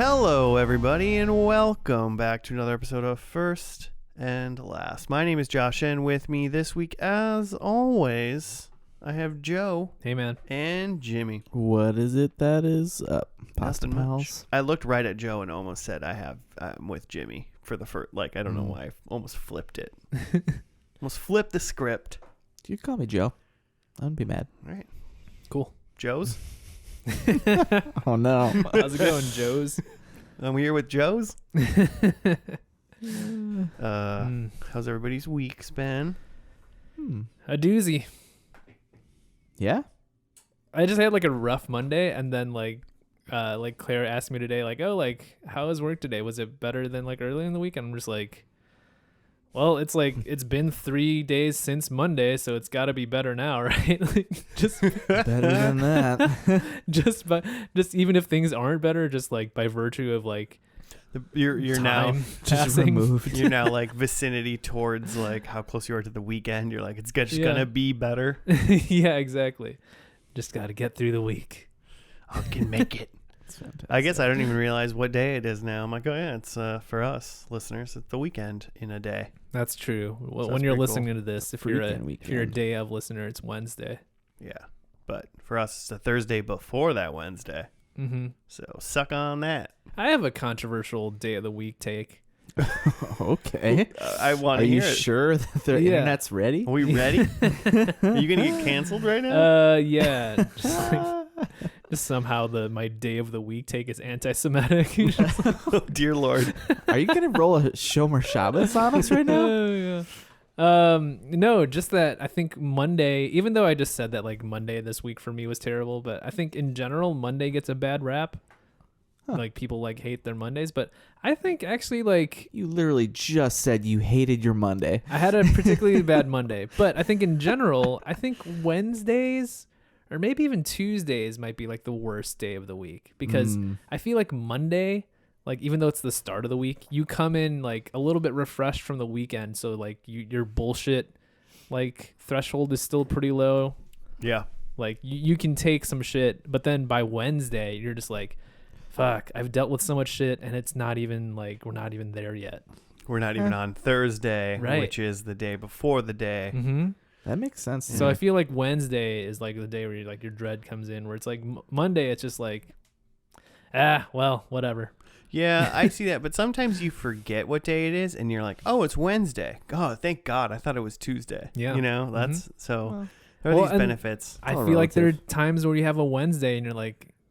Hello, everybody, and welcome back to another episode of First and Last. My name is Josh, and with me this week, as always, I have Joe. Hey, man. And Jimmy. What is it that is up? Pasta Nothing much. pals. I looked right at Joe and almost said I'm with Jimmy for the first, I don't know why. I almost flipped it. Almost flipped the script. You can call me Joe. I wouldn't be mad. All right. Cool. Joe's? Oh, no. How's it going, Joe's? I'm here with Joe's. How's everybody's week's been? A doozy. Yeah? I just had like a rough Monday, and then Claire asked me today, how was work today? Was it better than earlier in the week? And I'm just like, well, it's been 3 days since Monday, so it's got to be better now, right? Just Better than that. just even if things aren't better, just by virtue of You're now Just passing. removed. you're now vicinity towards how close you are to the weekend. You're it's just gonna be better. Yeah, exactly. Just got to get through the week. I can make it. That's fantastic. I guess I don't even realize what day it is now. I'm like, oh yeah, it's for us listeners, it's the weekend in a day. That's true. Well, So when that's you're pretty listening to this, if you're a Weekend. day of listener, it's Wednesday. Yeah, but for us, it's the Thursday before that Wednesday. Mm-hmm. So suck on that. I have a controversial day of the week take. Okay. I want Are to you hear it. sure that the internet's ready? Are we ready? Are you gonna get canceled right now? Yeah. Just somehow my day of the week take is anti-Semitic. Oh dear Lord. Are you going to roll a Shomer Shabbos on us right now? Yeah. No, just that I think Monday, even though I just said that Monday this week for me was terrible, but I think in general Monday gets a bad rap. Huh. People hate their Mondays, but I think actually You literally just said you hated your Monday. I had a particularly bad Monday, but I think in general, I think Wednesdays or maybe even Tuesdays might be the worst day of the week, because I feel Monday, even though it's the start of the week, you come in a little bit refreshed from the weekend. So your bullshit threshold is still pretty low. Yeah. You can take some shit, but then by Wednesday you're just fuck, I've dealt with so much shit, and it's not even we're not even there yet. We're not even on Thursday, Right. which is the day before the day. Mm-hmm. That makes sense. So I feel Wednesday is the day where your dread comes in, where it's Monday, it's just well, whatever. Yeah, I see that. But sometimes you forget what day it is, and you're like, oh, it's Wednesday. Oh, thank God. I thought it was Tuesday. Yeah. You know, that's so Well, there are Well, these and benefits. I all feel there are relative. times where you have a Wednesday and you're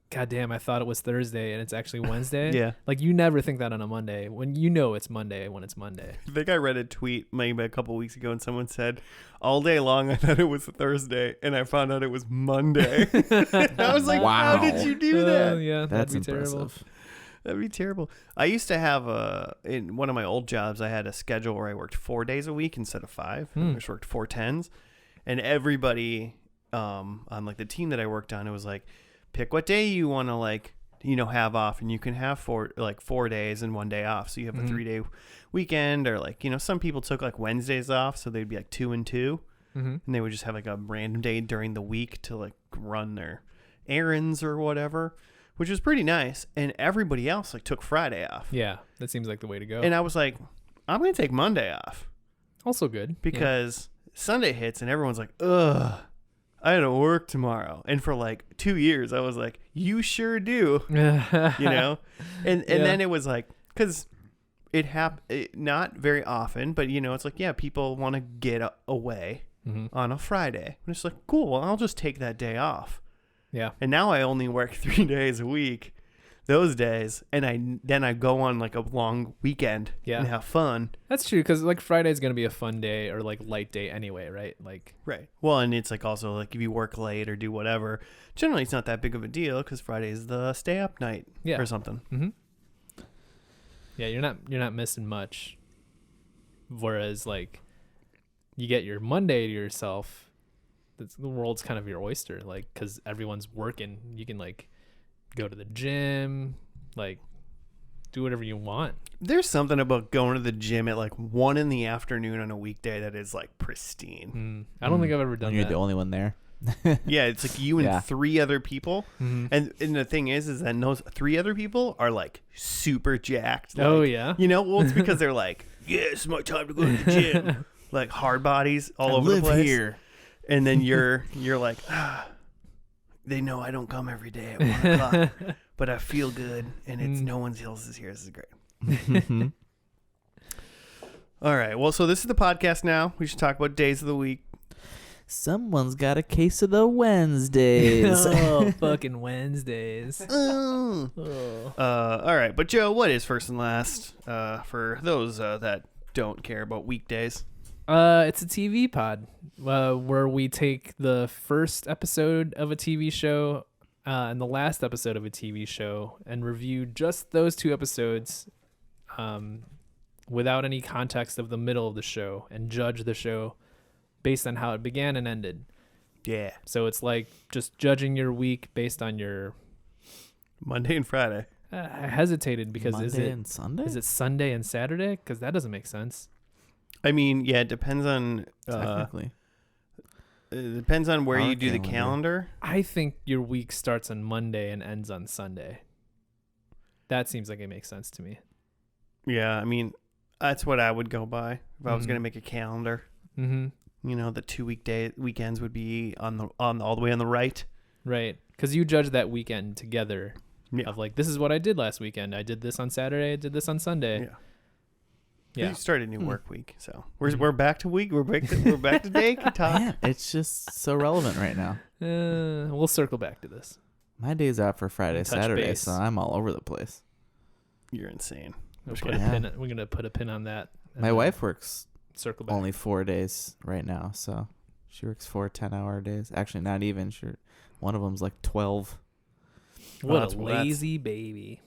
God damn, I thought it was Thursday and it's actually Wednesday. Yeah. You never think that on a Monday when you know it's Monday when it's Monday. I think I read a tweet maybe a couple weeks ago, and someone said, all day long I thought it was Thursday, and I found out it was Monday. I was like, Wow. how did you do that? Yeah, That's that'd be impressive. terrible. That'd be terrible. I used to have in one of my old jobs, I had a schedule where I worked 4 days a week instead of 5. I just worked 4 10s, and everybody on the team that I worked on, it was pick what day you want to have off, and you can have 4 days and 1 day off. So you have a 3-day weekend, or some people took Wednesdays off, so they'd be 2 and 2, and they would just have a random day during the week to run their errands or whatever, which was pretty nice. And everybody else took Friday off. Yeah, that seems like the way to go. And I was like, I'm going to take Monday off, Also good. because Sunday hits and everyone's like, ugh, I gotta work tomorrow. And for 2 years, I was like, you sure do, Yeah. you know? And Yeah. then it was because it happened not very often, but it's people want to get away on a Friday. And it's cool, well, I'll just take that day off. Yeah. And now I only work 3 days a week, those days, and I go on a long weekend and have fun. That's true, because Friday is going to be a fun day or light day anyway, right? Right. Well, and it's also if you work late or do whatever, generally it's not that big of a deal, because Friday is the stay up night or something. Mm-hmm. Yeah, you're not missing much. Whereas you get your Monday to yourself, the world's kind of your oyster, because everyone's working. You can go to the gym, do whatever you want. There's something about going to the gym at 1 in the afternoon on a weekday that is pristine. I don't think I've ever done When you're that. the only one there. Yeah, it's like you and Yeah. 3 other people. Mhm. And the thing is that those 3 other people are like super jacked. Oh, like, yeah? You know, well, it's because they're like, yeah, it's my time to go to the gym. Like hard bodies all over the place. here. And then you're like, they know I don't come every day at 1 o'clock, but I feel good, and it's no one else is here. This is great. All right. Well, so this is the podcast now. We should talk about days of the week. Someone's got a case of the Wednesdays. Oh, fucking Wednesdays. Oh. Oh. All right. But Joe, what is first and last for those that don't care about weekdays? It's a TV pod where we take the first episode of a TV show and the last episode of a TV show and review just those 2 episodes without any context of the middle of the show and judge the show based on how it began and ended. Yeah. So it's like just judging your week based on your... Monday and Friday. I hesitated because Monday and Sunday? is it Sunday and Saturday? Because that doesn't make sense. I mean, yeah, it depends on Technically. it depends on where Our you do the calendar. calendar. I think your week starts on Monday and ends on Sunday. That seems like it makes sense to me. Yeah, I mean, that's what I would go by if I was going to make a calendar. Mm-hmm. You know, the 2 weekends would be on all the way on the right. Right. Because you judge that weekend together Yeah. of like, this is what I did last weekend. I did this on Saturday. I did this on Sunday. Yeah. Yeah. You started a new work week, so we're back to week. We're back to day talk. Man, it's just so relevant right now. We'll circle back to this. My day's out for Friday, Touch Saturday, base. so I'm all over the place. You're insane. We're Just gonna kidding. we're gonna put a pin on that. and My then wife works circle back. only 4 days right now, so she works 4 10-hour days. Actually, not even. One of them's like 12. What that's- a lazy baby.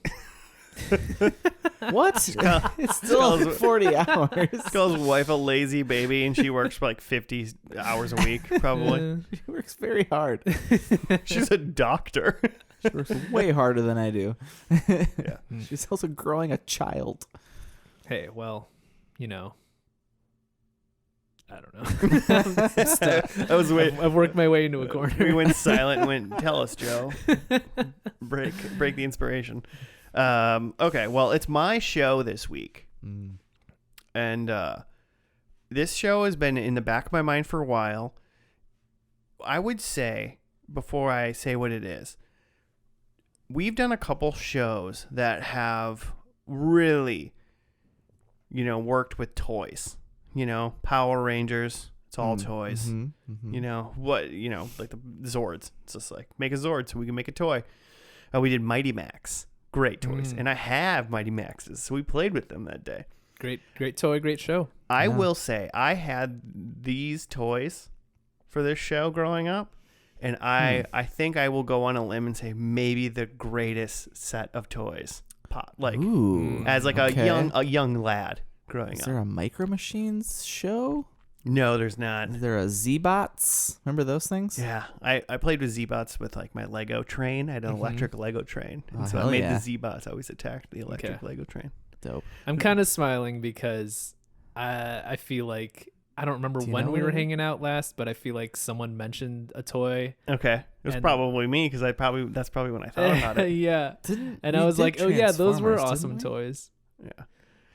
What? It's still Skulls- 40 hours. Calls wife a lazy baby, and she works for like 50 hours a week, probably. She works very hard. She's a doctor. She works way harder than I do. Yeah. She's also growing a child. Hey, well, you know. I don't know. I was waiting. I've worked my way into a corner. We went silent and went, tell us, Joe. Break the inspiration. Okay, well, it's my show this week. And this show has been in the back of my mind for a while. I would say, before I say what it is, we've done a couple shows that have really, worked with toys. Power Rangers, it's all toys. You know, like the Zords. It's just like, make a Zord so we can make a toy. We did Mighty Max. Great toys. And I have Mighty Maxes, so we played with them that day. Great toy, great show. I will say, I had these toys for this show growing up, and I think I will go on a limb and say maybe the greatest set of toys. Ooh, As like okay. a young lad growing Is up. there a Micro Machines show? No, there's not. Is there a Z-Bots? Remember those things? Yeah, I played with Z-Bots with like my Lego train. I had an electric Lego train. And Oh, so I hell made yeah. the Z-Bots always attacked the electric Lego train. Dope. I'm kind of smiling because I feel like I don't remember Do you when know we were what it is? hanging out last, but I feel like someone mentioned a toy. Okay. It was And- probably me because that's probably when I thought about it. Yeah. And We I was did like, oh yeah, those were Transformers, awesome didn't we? toys. Yeah.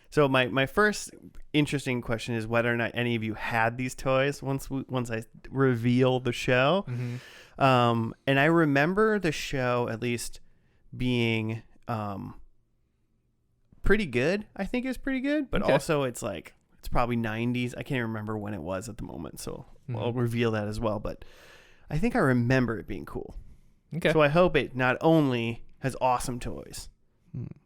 So my first interesting question is whether or not any of you had these toys once I reveal the show. Mm-hmm. And I remember the show at least being pretty good. I think it was pretty good, but Okay. also it's probably 90s. I can't remember when it was at the moment, so I'll reveal that as well. But I think I remember it being cool. Okay. So I hope it not only has awesome toys,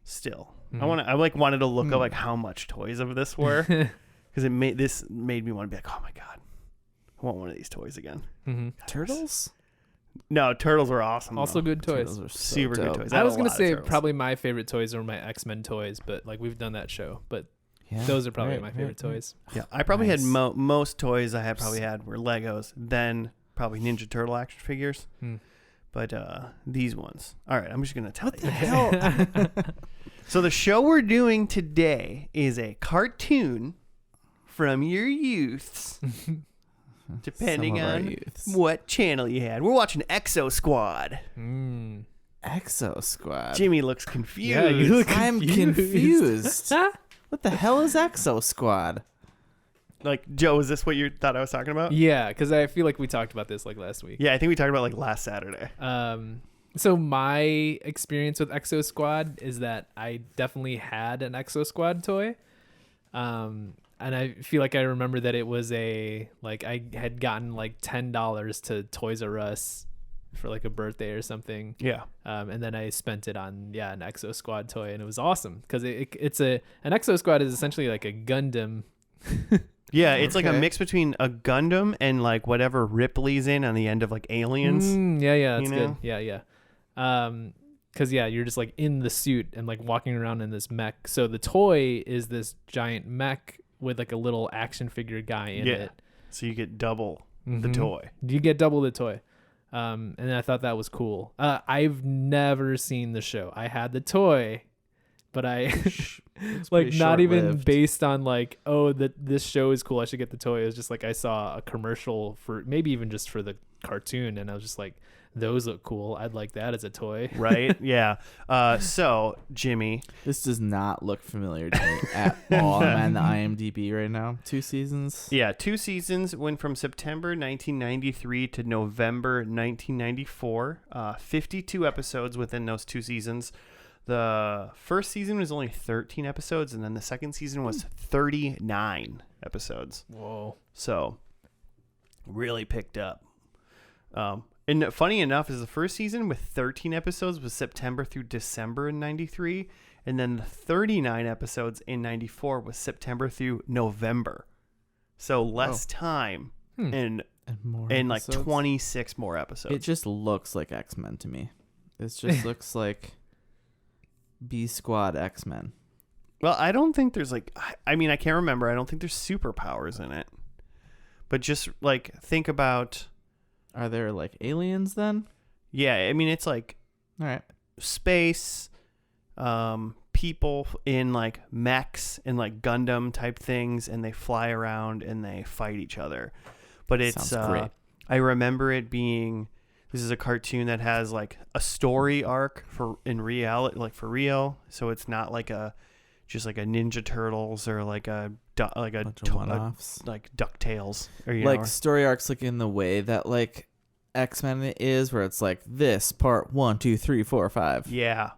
still. I wanted to look up like how much toys of this were, because it made me want to be like, oh my god, I want one of these toys again. Mm-hmm. Turtles? No, turtles were awesome. Also though. good toys. Turtles are so Super good dope. toys. I had was a gonna lot of say turtles. probably my favorite toys are my X-Men toys, but like we've done that show. But Yeah. those are probably Right, my right, favorite right. toys. Yeah, I probably had Nice. most toys I had were Legos, then probably Ninja Turtle action figures. But these ones. All right, I'm just gonna tell you. Hell. So the show we're doing today is a cartoon from your youths. depending Some of our on youths. what channel you had. We're watching Exosquad. Exosquad. Jimmy looks confused. Yeah, you look I'm confused. What the hell is Exosquad? Like, Joe, is this what you thought I was talking about? Yeah, because I feel like we talked about this like last week. Yeah, I think we talked about like last Saturday. So my experience with Exosquad is that I definitely had an Exosquad toy. And I feel like I remember that it was I had gotten like $10 to Toys R Us for like a birthday or something. Yeah. And then I spent it on an Exosquad toy, and it was awesome because an Exosquad is essentially like a Gundam. Yeah, it's like a Okay. mix between a Gundam and like whatever Ripley's in on the end of like Aliens. Yeah, that's You know? good. Yeah. Because you're just like in the suit and like walking around in this mech. So the toy is this giant mech with like a little action figure guy in it. So you get double the Mhm. toy. You get double the toy. And I thought that was cool. I've never seen the show. I had the toy, but I It's like pretty not even short-lived. based on like, oh, this show is cool, I should get the toy. It was just like I saw a commercial for maybe even just for the cartoon, and I was just like, those look cool. I'd like that as a toy. Right? Yeah. So, Jimmy. This does not look familiar to me at all. I'm on the IMDb right now. 2 seasons. Yeah, 2 seasons went from September 1993 to November 1994. 52 episodes within those 2 seasons. The first season was only 13 episodes, and then the second season was 39 episodes. Whoa. So, really picked up. And funny enough is the first season with 13 episodes was September through December in 93. And then the 39 episodes in 94 was September through November. So less time and more like episodes? 26 more episodes. It just looks like X-Men to me. It just looks like B Squad X-Men. Well, I don't think there's like, I mean, I can't remember. I don't think there's superpowers in it. But just like think about... Are there like aliens then? Yeah, I mean, it's like All right. space, people in like mechs and like Gundam type things, and they fly around and they fight each other. But it's Sounds great. I remember it being, this is a cartoon that has like a story arc for real. So it's not like just like a Ninja Turtles or like a Bunch of one-offs. like DuckTales or Like story arcs, like in the way that like X-Men is, where it's like this part 1, 2, 3, 4, 5. Yeah.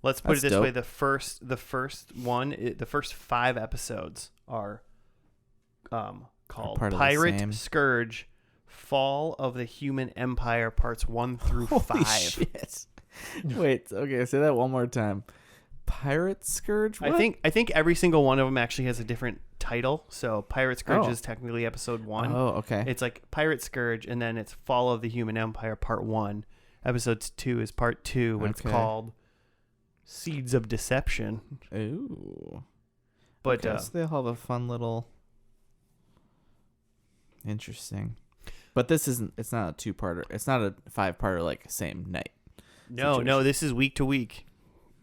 Let's put That's it this dope. way: the first 5 episodes are called part of the Pirate same. Scourge, Fall of the Human Empire, parts 1 through Holy 5. shit. Wait, okay, say that one more time. Pirate Scourge? What? I think every single one of them actually has a different title. So Pirate Scourge Oh. is technically episode 1. Oh, okay. It's like Pirate Scourge, and then it's Fall of the Human Empire, part 1. Episode 2 is part 2, but it's Okay. called Seeds of Deception. Ooh. But Okay, so they all have a fun little... Interesting. But this isn't... It's not a 2-parter. It's not a 5-parter, like, same night. no, this is week to week.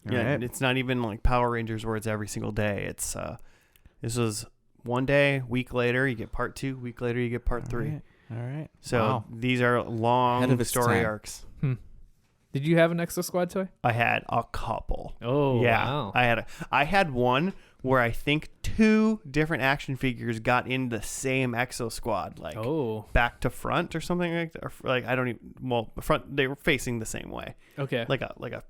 All Yeah, right. it's not even like Power Rangers where it's every single day. It's this was one day, week later you get part 2, week later you get part 3. All right. So Wow. these are Ahead long of its story time. arcs. Did you have an Exosquad toy? I had a couple. Oh, yeah, wow. I had one where I think 2 different action figures got in the same Exosquad, like back to front or something like that. Or like I don't even front. They were facing the same way, Okay. like a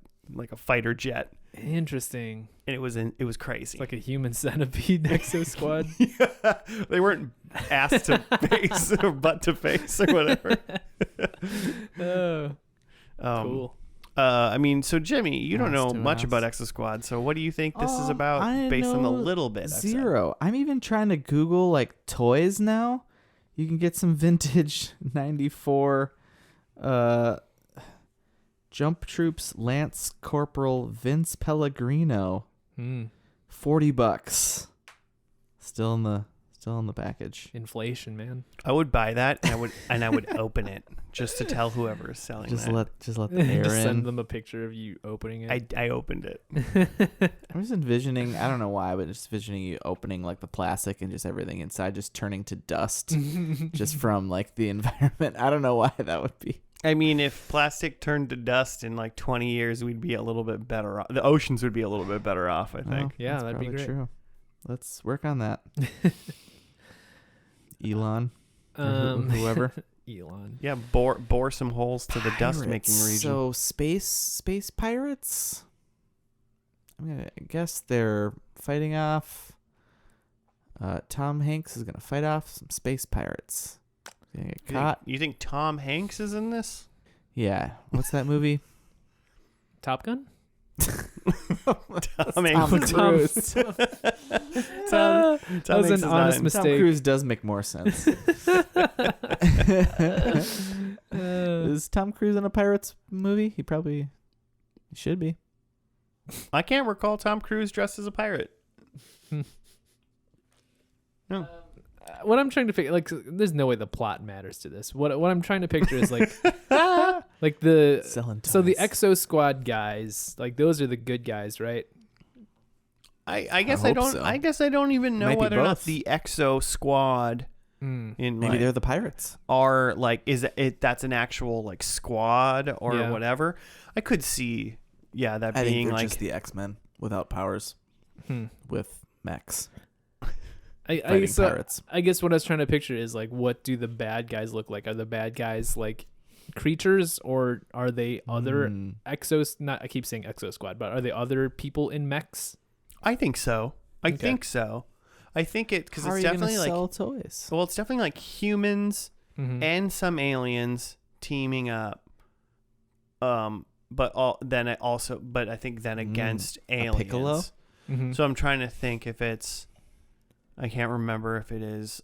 fighter jet, Interesting. and it was crazy. It's like a human centipede Exosquad. Yeah, they weren't ass to face or butt to face or whatever. Oh, Um, cool. I mean, so Jimmy, you don't Ass know to much ass. about Exosquad, so what do you think this is I about based on the know little bit I've said? 0. I'm even trying to Google like toys now. You can get some vintage 94 Jump Troops Lance Corporal Vince Pellegrino. $40. Still in Still in the package. Inflation, man. I would buy that and I would open it just to tell whoever is selling Just that. let the air Just send in. them a picture of you opening it. I opened it. I'm just envisioning, I don't know why, but just envisioning you opening like the plastic and just everything inside just turning to dust just from like the environment. I don't know why that would be. I mean, if plastic turned to dust in like 20 years, we'd be a little bit better off. The oceans would be a little bit better off, I think. Well, Yeah, that's that'd be probably great. true. Let's work on that. Elon, or whoever. Elon. Yeah, bore some holes to the dust making Pirates. region. So space pirates. I'm gonna guess they're fighting off. Tom Hanks is gonna fight off some space pirates. He's gonna get caught. You think Tom Hanks is in this? Yeah. What's that movie? Top Gun? Tom Hanks. Tom- Cruise. Tom That was Hanks is an not honest in- mistake. Tom Cruise does make more sense. Is Tom Cruise in a Pirates movie? He should be. I can't recall Tom Cruise dressed as a pirate. No. What I'm trying to figure, like, there's no way the plot matters to this. What I'm trying to picture is like, like the Selling toys. so the Exosquad guys, like those are the good guys, right? I guess I I hope don't. so. I guess I don't even know Might be whether or not both. the Exosquad Mm. in Maybe like, they're the pirates. are like is it that's an actual like squad or Yeah. whatever. I could see that I think being they're like just the X-Men without powers, with mechs fighting So pirates. I guess what I was trying to picture is like, what do the bad guys look like? Are the bad guys like creatures, or are they other Exos? Not I keep saying Exosquad, but are they other people in mechs? I think so. I Okay. think so. I think it because How are it's you definitely gonna like sell toys? well, it's definitely like humans Mm-hmm. and some aliens teaming up. But I think then against aliens. Piccolo? Mm-hmm. So I'm trying to think if it's. I can't remember if it is.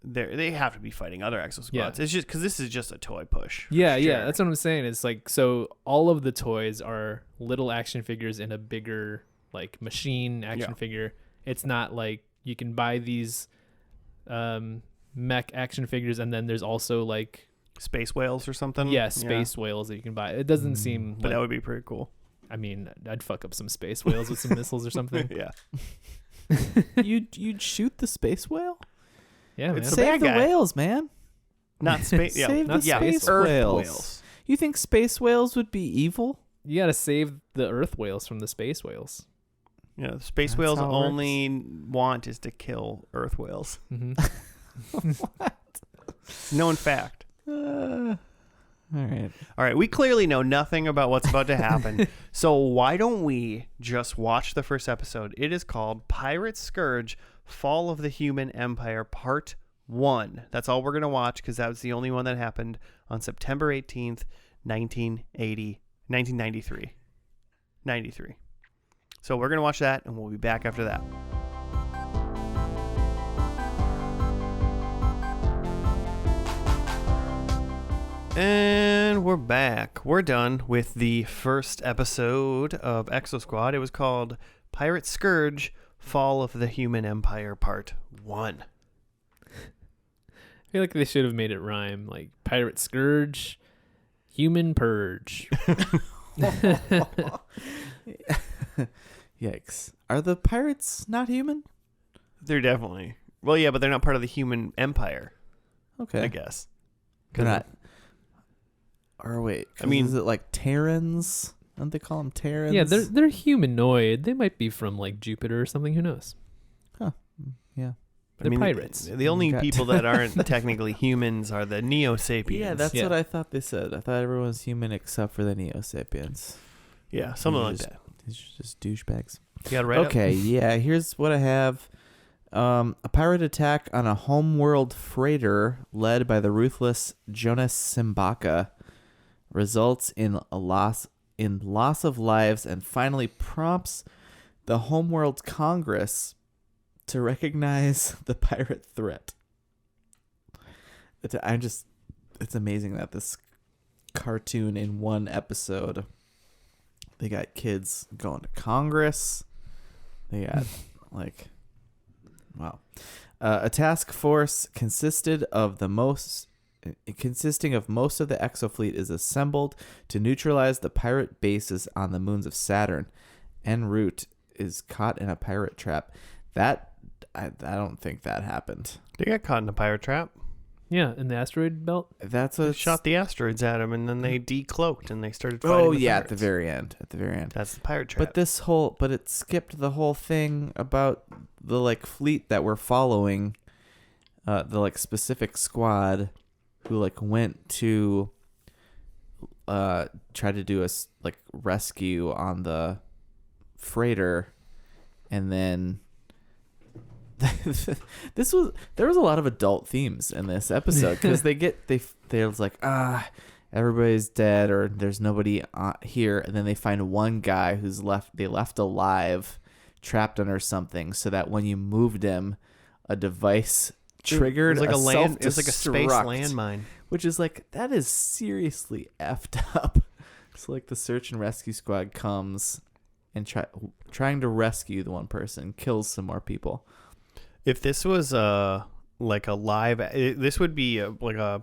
They have to be fighting other Exosquads. Yeah. It's just because this is just a toy push. Yeah, Sure. that's what I'm saying. It's like, so all of the toys are little action figures in a bigger like machine action Yeah. figure. It's not like you can buy these mech action figures and then there's also like Space whales or something. space whales that you can buy. It doesn't seem But like, that would be pretty cool. I mean, I'd fuck up some space whales with some missiles or something. Yeah. You'd shoot the space whale? Yeah, man. It's a Save bad the guy. whales, man. Not space. Yeah. Save the space Earth whales. You think space whales would be evil? You got to save the Earth whales from the space whales. Yeah. The space That's whales how it only want is to kill Earth whales. Mm-hmm. Known fact. All right. All right, we clearly know nothing about what's about to happen. So why don't we just watch the first episode? It is called Pirate Scourge: Fall of the Human Empire Part 1. That's all we're going to watch because that was the only one that happened on September 18th, 1993. 93. So we're going to watch that and we'll be back after that. And we're back. We're done with the first episode of Exosquad. It was called Pirate Scourge: Fall of the Human Empire Part 1. I feel like they should have made it rhyme, like Pirate Scourge, Human Purge. Yikes. Are the pirates not human? They're definitely. Well, yeah, but they're not part of the human empire, Okay. I guess. They're not. Or wait. I mean- is it like Terrans? Don't they call them Terrans? Yeah, they're humanoid. They might be from like Jupiter or something. Who knows? Yeah. They're pirates. The only Got- people that aren't technically humans are the Neo-Sapiens. Yeah, that's Yeah. what I thought they said. I thought everyone was human except for the Neo-Sapiens. Yeah, something These are like just- that. These are just douchebags. You got it right. Okay, yeah, here's what I have. A pirate attack on a homeworld freighter led by the ruthless Jonas Simbaka results in a loss of lives and finally prompts the homeworld Congress to recognize the pirate threat. It's amazing that this cartoon in one episode, they got kids going to Congress. They got like, wow. A task force consisting of most of the Exofleet is assembled to neutralize the pirate bases on the moons of Saturn. En route is caught in a pirate trap. That I don't think that happened. They got caught in a pirate trap. Yeah, in the asteroid belt. That's They what shot the asteroids at him, and then they decloaked and they started fighting. Oh the yeah, pirates. at the very end. That's the pirate trap. But it skipped the whole thing about the like fleet that we're following, the like specific squad who like went to try to do a like rescue on the freighter, and then there was a lot of adult themes in this episode because they was like everybody's dead or there's nobody here, and then they find one guy who's left alive, trapped under something, so that when you moved him, a device triggered it was like a space self-destruct, landmine. which is like, that is seriously effed up. So like the search and rescue squad comes and trying to rescue the one person, kills some more people. If this was like a live, this would be like a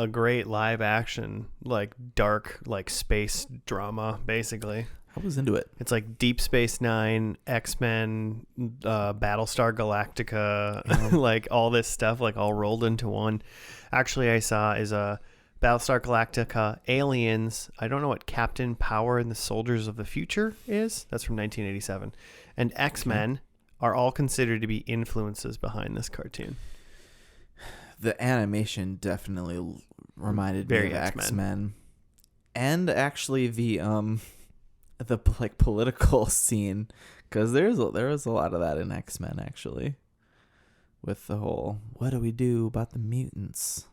great live action, like dark, like space drama, basically. I was into it. It's like Deep Space Nine, X-Men, Battlestar Galactica, like all this stuff, like all rolled into one. Actually, I saw is a Battlestar Galactica, Aliens. I don't know what Captain Power and the Soldiers of the Future is. That's from 1987. And X-Men are all considered to be influences behind this cartoon. The animation definitely reminded me of X-Men. And actually the like political scene, because there was a lot of that in X-Men actually, with the whole what do we do about the mutants?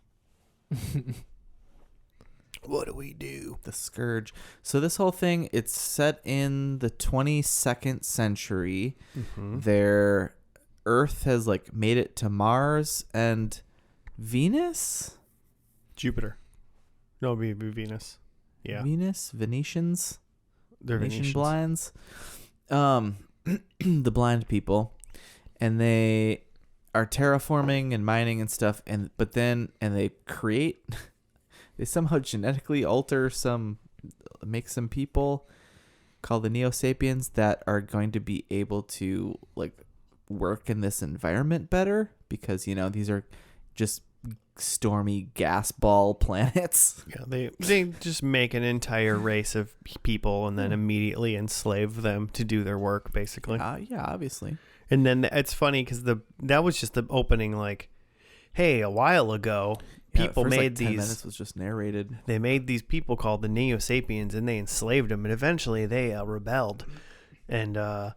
What do we do? The Scourge. So this whole thing, it's set in the 22nd century. Mm-hmm. Their Earth has like made it to Mars and Venus. Jupiter. No, it'd be Venus. Yeah. Venetians. They're Venetian Venetians. blinds. The blind people, and they are terraforming and mining and stuff, and they create. They somehow genetically make some people called the Neo Sapiens that are going to be able to like work in this environment better, because these are just stormy gas ball planets. Yeah, they just make an entire race of people and then immediately enslave them to do their work, basically. Yeah, obviously. And then it's funny because that was just the opening. Like, hey, a while ago, people made 10 these. minutes was just narrated. They made these people called the Neo Sapiens, and they enslaved them, and eventually they rebelled, and that.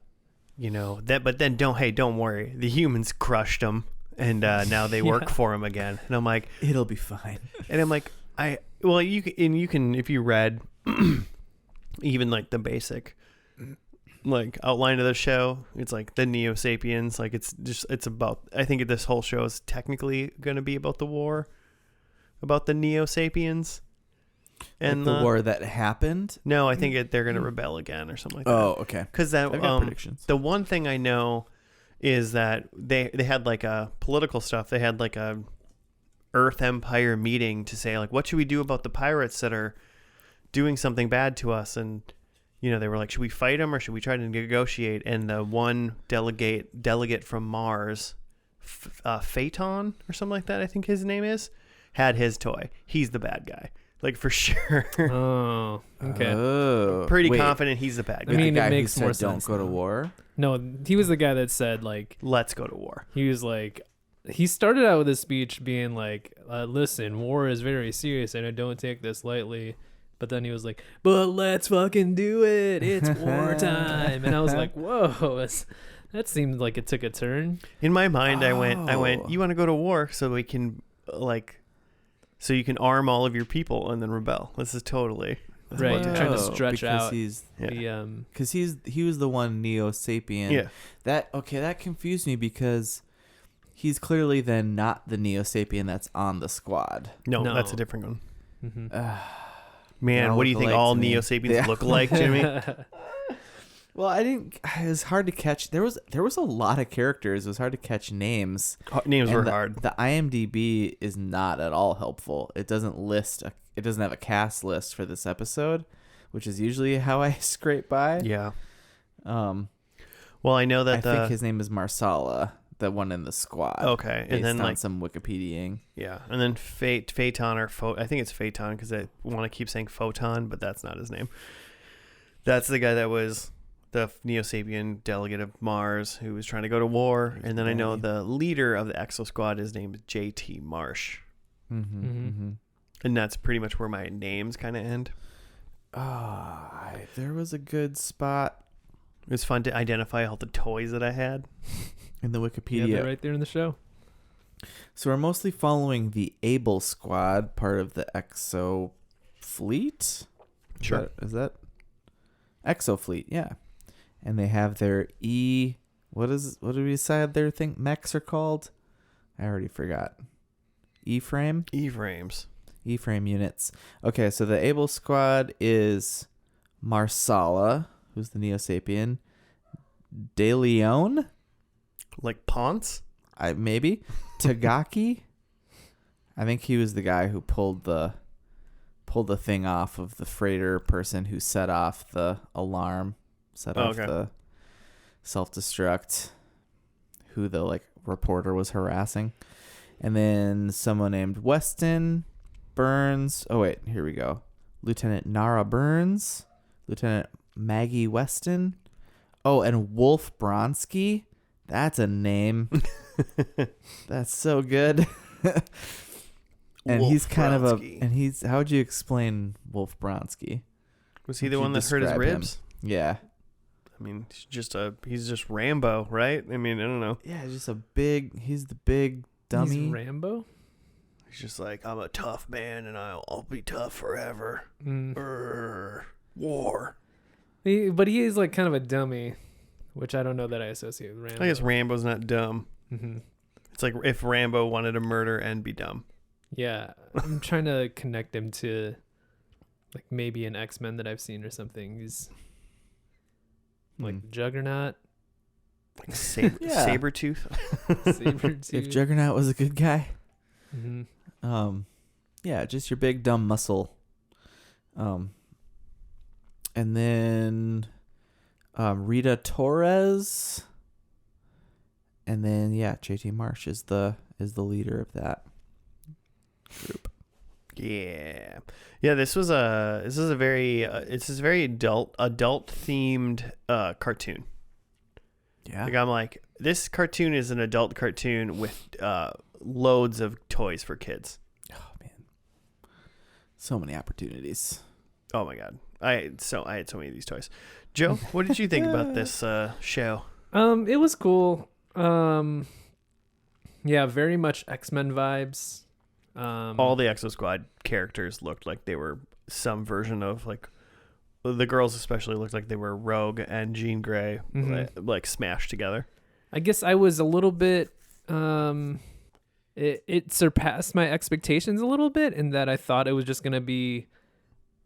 But then don't worry, the humans crushed them, and now they work for them again. And I'm like, it'll be fine. And I'm like, you can if you read even like the basic like outline of the show, it's like the Neo Sapiens, like it's about, I think this whole show is technically going to be about the war, about the Neo Sapiens and like the war that happened. No, I think they're going to rebel again or something like that. Oh, okay. Because I've got predictions. The one thing I know is that they had like a political stuff. They had like a Earth Empire meeting to say like, what should we do about the pirates that are doing something bad to us? And they were like, should we fight them or should we try to negotiate? And the one delegate from Mars, Phaeton or something like that, I think his name is, had his toy. He's the bad guy, like for sure. Oh, okay. Oh, Pretty confident he's the bad guy. I mean, the guy it makes who more said, sense. Don't go to war. No, he was the guy that said like, let's go to war. he was like, he started out with his speech being like, listen, war is very serious and I don't take this lightly. But then he was like, but let's fucking do it. It's wartime. And I was like, whoa, that seemed like it took a turn. In my mind, I went, you want to go to war so we can so you can arm all of your people and then rebel. This is totally Right, what trying to happened. stretch because out. Because he was the one Neo Sapien. Yeah. That confused me because he's clearly then not the Neo Sapien that's on the squad. No, No. that's a different one. Mm-hmm. Man, They all what do you look think alike all to me. Neo Sapiens Yeah. look like, Jimmy? Well, I didn't. It was hard to catch. There was a lot of characters. It was hard to catch names. Names And were the, hard. The IMDb is not at all helpful. It doesn't list. It doesn't have a cast list for this episode, which is usually how I scrape by. Yeah. Um, Well, I know that I think his name is Marsala, the one in the squad. Okay, Based and then on some Wikipediaing. yeah, and then Phaeton I think it's Phaeton because I want to keep saying Photon, but that's not his name. That's the guy that was the Neo-Sapien delegate of Mars who was trying to go to war. And then I know the leader of the Exosquad is named J.T. Marsh. Mm-hmm. Mm-hmm. And that's pretty much where my names kind of end. There was a good spot It was fun to identify all the toys that I had. in the Yeah, Wikipedia. they're right there in the show. So we're mostly following the Able Squad, part of the Exo Fleet. Sure. Is that Exo Fleet? Yeah. And they have their what did we decide their mechs are called? I already forgot. E-frame? E-frames. E-frame units. Okay, so the Able Squad is Marsala, who's the Neo-Sapien. De Leon? Like Ponce? Maybe. Tagaki? I think he was the guy who pulled the thing off of the freighter person who set off the alarm, off the self-destruct, who the reporter was harassing. And then someone named Weston Burns. Oh wait, here we go. Lieutenant Nara Burns, Lieutenant Maggie Weston. Oh, and Wolf Bronsky. That's a name. That's so good. And Wolf he's kind Bronsky. of he's how would you explain Wolf Bronsky? Was he Would the you one that hurt his describe him? ribs? Yeah. I mean, he's just Rambo, right? I mean, I don't know. Yeah, he's the big dummy. He's Rambo. He's just like, I'm a tough man and I'll be tough forever. War. But he is kind of a dummy, which I don't know that I associate with Rambo. I guess Rambo's not dumb. Mm-hmm. It's like if Rambo wanted to murder and be dumb. Yeah, I'm trying to connect him to maybe an X-Men that I've seen or something. He's Juggernaut. Like Yeah. Sabretooth. Sabretooth. If Juggernaut was a good guy. Mm-hmm. Yeah, just your big dumb muscle. And then Rita Torres. And then JT Marsh is the leader of that group. Yeah. This is a very adult themed cartoon. Yeah. I'm like, this cartoon is an adult cartoon with loads of toys for kids. Oh man. So many opportunities. Oh my god. I had so many of these toys. Joe, what did you think about this show? It was cool. Yeah, very much X-Men vibes. All the Exosquad characters looked like they were some version of the girls especially looked like they were Rogue and Jean Grey smashed together. I guess I was a little bit it surpassed my expectations a little bit in that I thought it was just going to be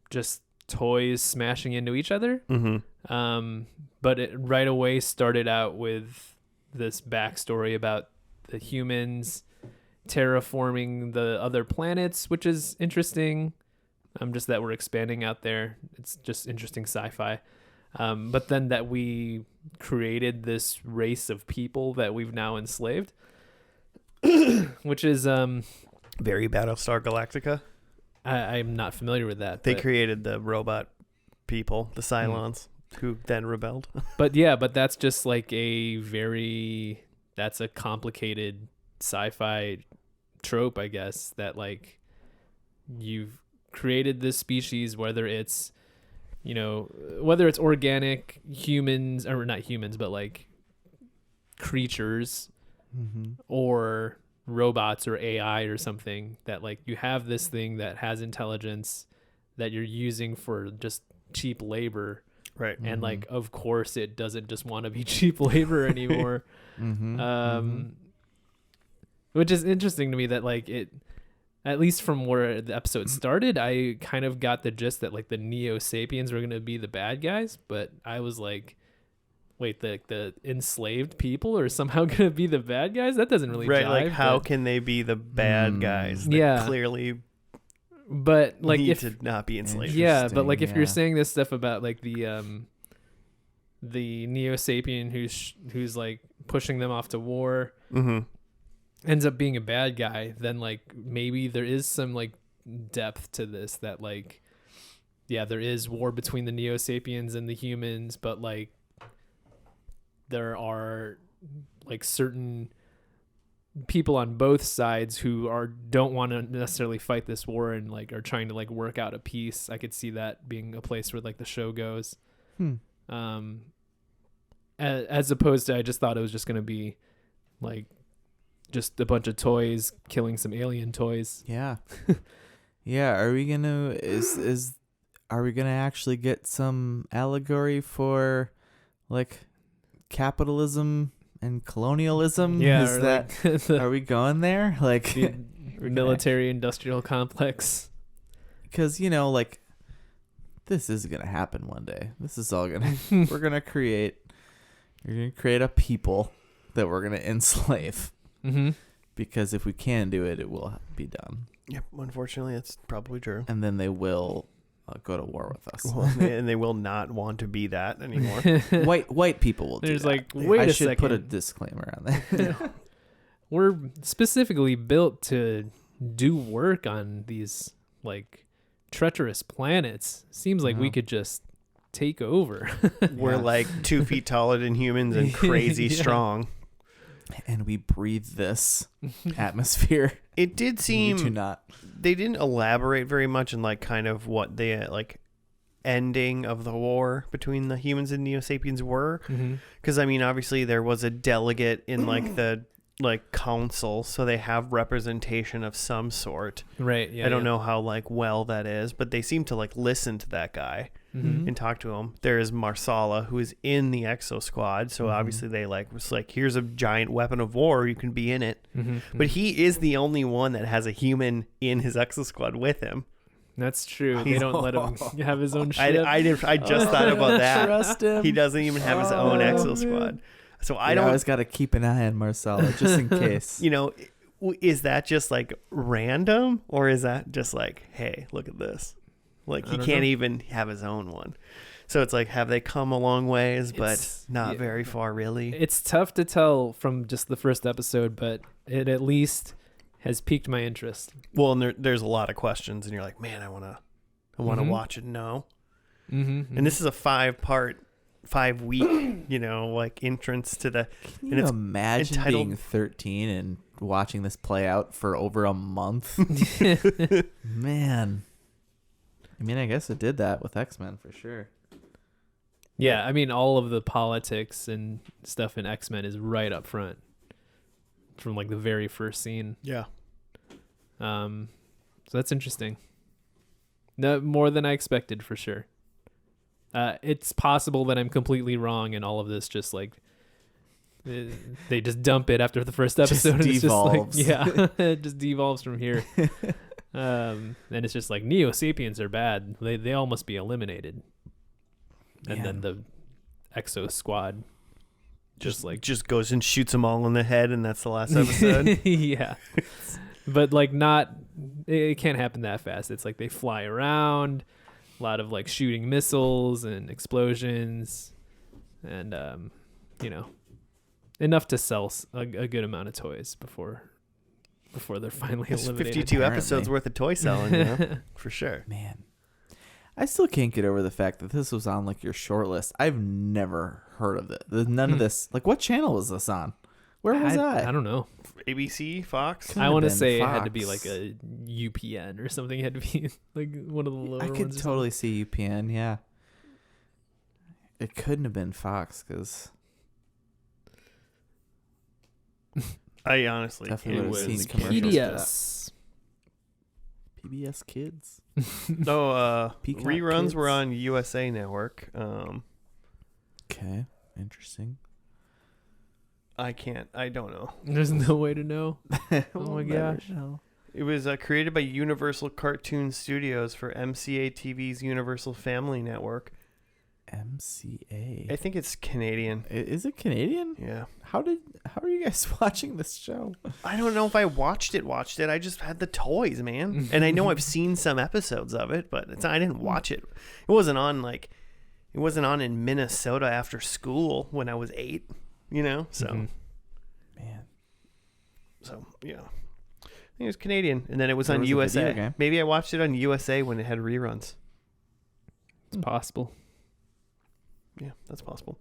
just toys smashing into each other. Mm-hmm. But it right away started out with this backstory about the humans terraforming the other planets, which is interesting. Just that we're expanding out there. It's just interesting sci-fi. But then that we created this race of people that we've now enslaved, which is Very Battlestar Galactica. I'm not familiar with that. They but, created the robot people, the Cylons, who then rebelled. but that's just that's a complicated sci-fi trope, I guess, that you've created this species, whether it's organic humans or not humans, but creatures or robots or AI or something, that you have this thing that has intelligence that you're using for just cheap labor. Right. And of course it doesn't just want to be cheap labor anymore. Which is interesting to me that it, at least from where the episode started, I kind of got the gist that the Neo-Sapiens were going to be the bad guys, but I was wait, the enslaved people are somehow going to be the bad guys? That doesn't really Right, jive, like how but, can they be the bad guys that Yeah. clearly but like need if to not be enslaved? yeah, but like if Interesting, you're yeah. saying this stuff about like the Neo-Sapien who's like pushing them off to war Mm-hmm. ends up being a bad guy, then like maybe there is some like depth to this, that like, yeah, there is war between the Neo-Sapiens and the humans, but like there are like certain people on both sides who don't want to necessarily fight this war and like are trying to like work out a peace. I could see that being a place where like the show goes. As opposed to, I just thought it was just going to be like just a bunch of toys killing some alien toys. Yeah. Yeah. Are we gonna are we gonna actually get some allegory for like capitalism and colonialism? Yeah, Is or that like the are we going there? Like the military industrial complex. because like this is gonna happen one day. This is all gonna we're gonna create a people that we're gonna enslave. Mm-hmm. Because if we can do it, it will be done. Yep, unfortunately, it's probably true. And then they will go to war with us. Well, and they will not want to be that anymore. White people will do There's that. like, wait I a should second. put a disclaimer on that. We're specifically built to do work on these like treacherous planets. Seems like we Yeah. could just take over. We're Yeah. like 2 feet taller than humans and crazy Yeah. strong. And we breathe this atmosphere. It did You do seem not. they didn't elaborate very much on like kind of what the like ending of the war between the humans and Neo-Sapiens were. Mm-hmm. Because I mean, obviously there was a delegate in like the like council, so they have representation of some sort. Right. Yeah. I don't know how like well that is, but they seem to like listen to that guy Mm-hmm. and talk to him. There is Marsala, who is in the Exosquad, so obviously they like was like, here's a giant weapon of war, you can be in it. Mm-hmm. But he is the only one that has a human in his Exosquad with him. That's true. They don't let him have his own ship. I just thought about that. Trust him. He doesn't even have his own Oh, Exosquad. So I I don't, always got to keep an eye on Marcella just in case. you know, is that just like random, or is that just like, hey, look at this? Like I he don't can't know. even have his own one. So it's like, have they come a long ways, but It's- not yeah. very far, really? It's tough to tell from just the first episode, but it at least has piqued my interest. Well, and there's a lot of questions, and you're like, man, I want to Mhm. watch it and know. Mm-hmm. And this is a 5-week, like entrance to the. Can and you it's imagine entitled- being 13 and watching this play out for over a month? Man. I mean, I guess it did that with X-Men for sure. Yeah, I mean, all of the politics and stuff in X-Men is right up front from like the very first scene. Yeah. So that's interesting. No, more than I expected for sure. It's possible that I'm completely wrong and all of this just like they just dump it after the first episode. And it's devolves. just like, yeah, it just devolves from here. And it's just like Neo-Sapiens are bad. They all must be eliminated. And then the Exosquad just goes and shoots them all in the head, and that's the last episode. yeah. But like it can't happen that fast. It's like they fly around, a lot of like shooting missiles and explosions, and enough to sell a good amount of toys before they're finally There's eliminated. 52 apparently. episodes worth of toy selling, for sure. Man. I still can't get over the fact that this was on like your short list. I've never heard of it. None of this. Like, what channel was this on? Where was I? I don't know. ABC, Fox. Couldn't I have want to been say it had to Fox. be like a UPN or something. It had to be like one of the lower I ones. could or totally see UPN, yeah. It couldn't have been Fox because I honestly Definitely can't. would've something. seen It was commercials for PBS. PBS Kids. No, Peacock reruns Kids. were on USA Network. Okay, interesting. I don't know. There's no way to know. Oh my gosh. It was created by Universal Cartoon Studios for MCA TV's Universal Family Network. MCA. I think it's Canadian. Is it Canadian? Yeah. How are you guys watching this show? I don't know if I watched it. I just had the toys, man. And I know I've seen some episodes of it, but I didn't watch it. It wasn't on in Minnesota after school when I was 8, so. Man. So, yeah. I think it was Canadian. And then it was There on was a video USA. game. Maybe I watched it on USA when it had reruns. It's possible. Yeah, that's possible.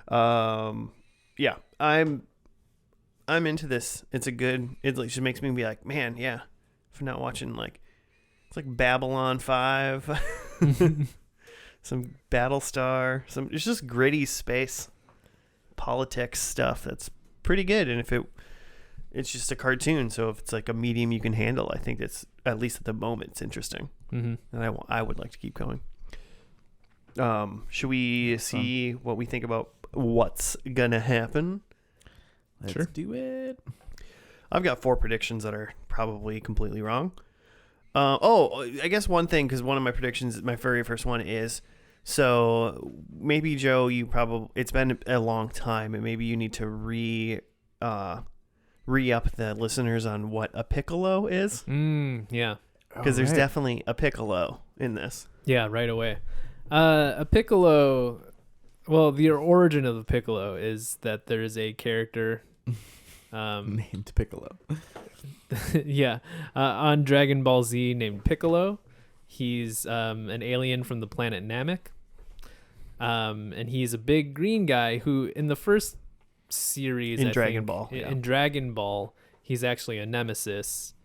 Yeah, I'm into this. It just makes me be like, man, yeah. If I'm not watching it's like Babylon 5, some Battlestar, it's just gritty space politics stuff that's pretty good. And if it's just a cartoon, so if it's like a medium you can handle, I think that's, at least at the moment, it's interesting. Mm-hmm. And I would like to keep going. Should we see what we think about what's gonna happen? Let's do it. I've got 4 predictions that are probably completely wrong. I guess one thing, because one of my predictions, my very first one is, so maybe Joe, it's been a long time, and maybe you need to re-up the listeners on what a piccolo is. Yeah. Because there's definitely a piccolo in this. Yeah, right away. A piccolo, well, the origin of the piccolo is that there is a character named Piccolo. yeah, on Dragon Ball Z named Piccolo. He's an alien from the planet Namek. And he's a big green guy who, in the first series, in Dragon Ball, he's actually a nemesis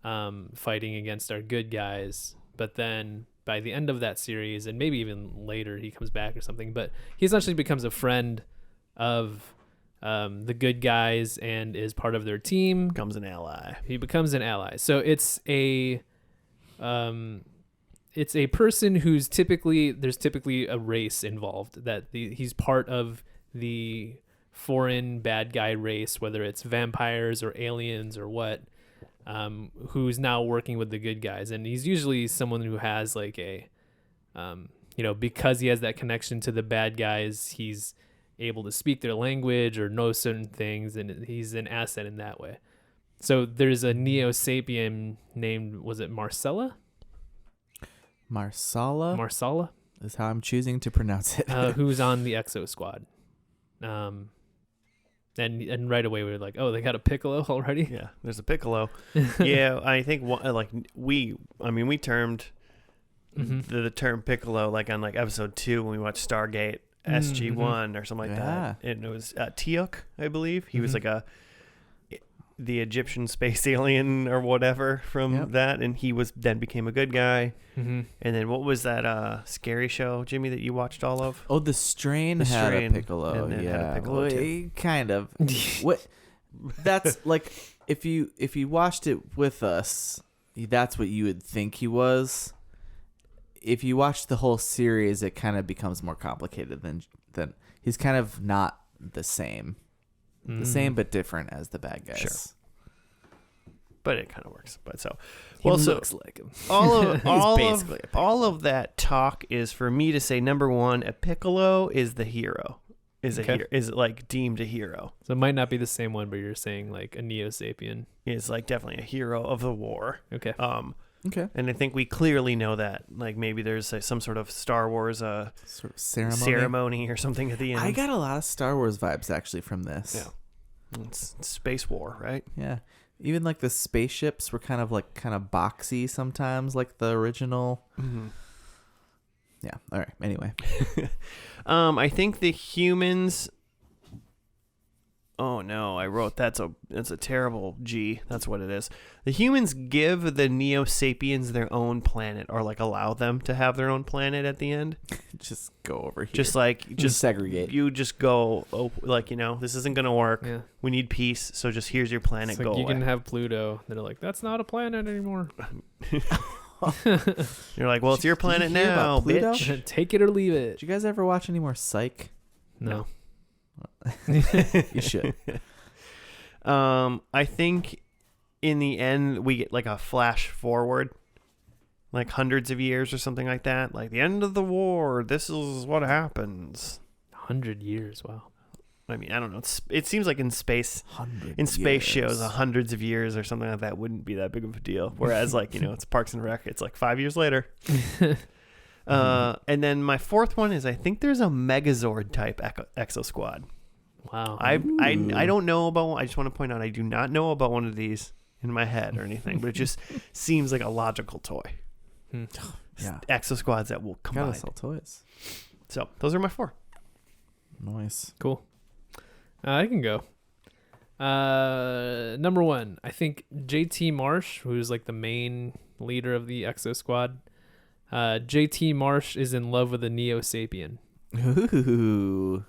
fighting against our good guys. But then by the end of that series, and maybe even later, he comes back or something, but he essentially becomes a friend of the good guys and is part of their team. Becomes an ally. He becomes an ally. So it's a person who's there's typically a race involved, that he's part of the foreign bad guy race, whether it's vampires or aliens or what, who's now working with the good guys. And he's usually someone who has like a, because he has that connection to the bad guys, he's able to speak their language or know certain things, and he's an asset in that way. So there's a Neo-Sapien named, was it Marcella? Marsala is how I'm choosing to pronounce it. Who's on the Exosquad. And right away we were like, oh, they got a Piccolo already? Yeah, there's a Piccolo. Yeah, I think we termed the term Piccolo like on like episode 2 when we watched Stargate SG-1 or something like that. And it was Teok, I believe. He was like the Egyptian space alien or whatever from that, and he became a good guy. And then what was that scary show, Jimmy, that you watched all of? Oh, The Strain had a Piccolo. And yeah, had a Piccolo too. Kind of. What? That's like if you watched it with us, that's what you would think he was. If you watch the whole series, it kind of becomes more complicated than he's kind of not the same. The same but different as the bad guys. Sure. But it kind of works. But so He looks like him. all of that talk is for me to say, number one, a Piccolo is the hero. Is like deemed a hero. So it might not be the same one, but you're saying like a Neo-Sapien. Is like definitely a hero of the war. Okay. Okay. And I think we clearly know that. Like maybe there's some sort of Star Wars sort of ceremony or something at the end. I got a lot of Star Wars vibes actually from this. Yeah. It's space war, right? Yeah. Even like the spaceships were kind of boxy sometimes, like the original. Mm-hmm. Yeah. All right. Anyway. I think the humans. Oh no! I wrote that's a terrible G. That's what it is. The humans give the Neo-Sapiens their own planet, or like allow them to have their own planet at the end. Just go over here. Just segregate. You just go. Oh, this isn't gonna work. Yeah. We need peace. So just here's your planet. It's like go you away. can have Pluto. They're like, that's not a planet anymore. You're like, well, it's your planet hear now, about Pluto? bitch. Take it or leave it. Did you guys ever watch any more Psych? No. You should. I think in the end we get like a flash forward like hundreds of years or something like that. Like the end of the war, this is what happens. 100 years. Wow. I mean, I don't know. It seems like in space shows, hundreds of years or something like that wouldn't be that big of a deal. Whereas, like, it's Parks and Rec. It's like 5 years later. And then my fourth one is I think there's a Megazord type Exosquad. Wow. I don't know about one. I just want to point out I do not know about one of these in my head or anything, but it just seems like a logical toy. Yeah. Exosquads that will combine. Gotta sell toys. So those are my 4. Nice. Cool. I can go. Number 1, I think JT Marsh, who's like the main leader of the Exosquad. JT Marsh is in love with a Neo Sapien. Ooh.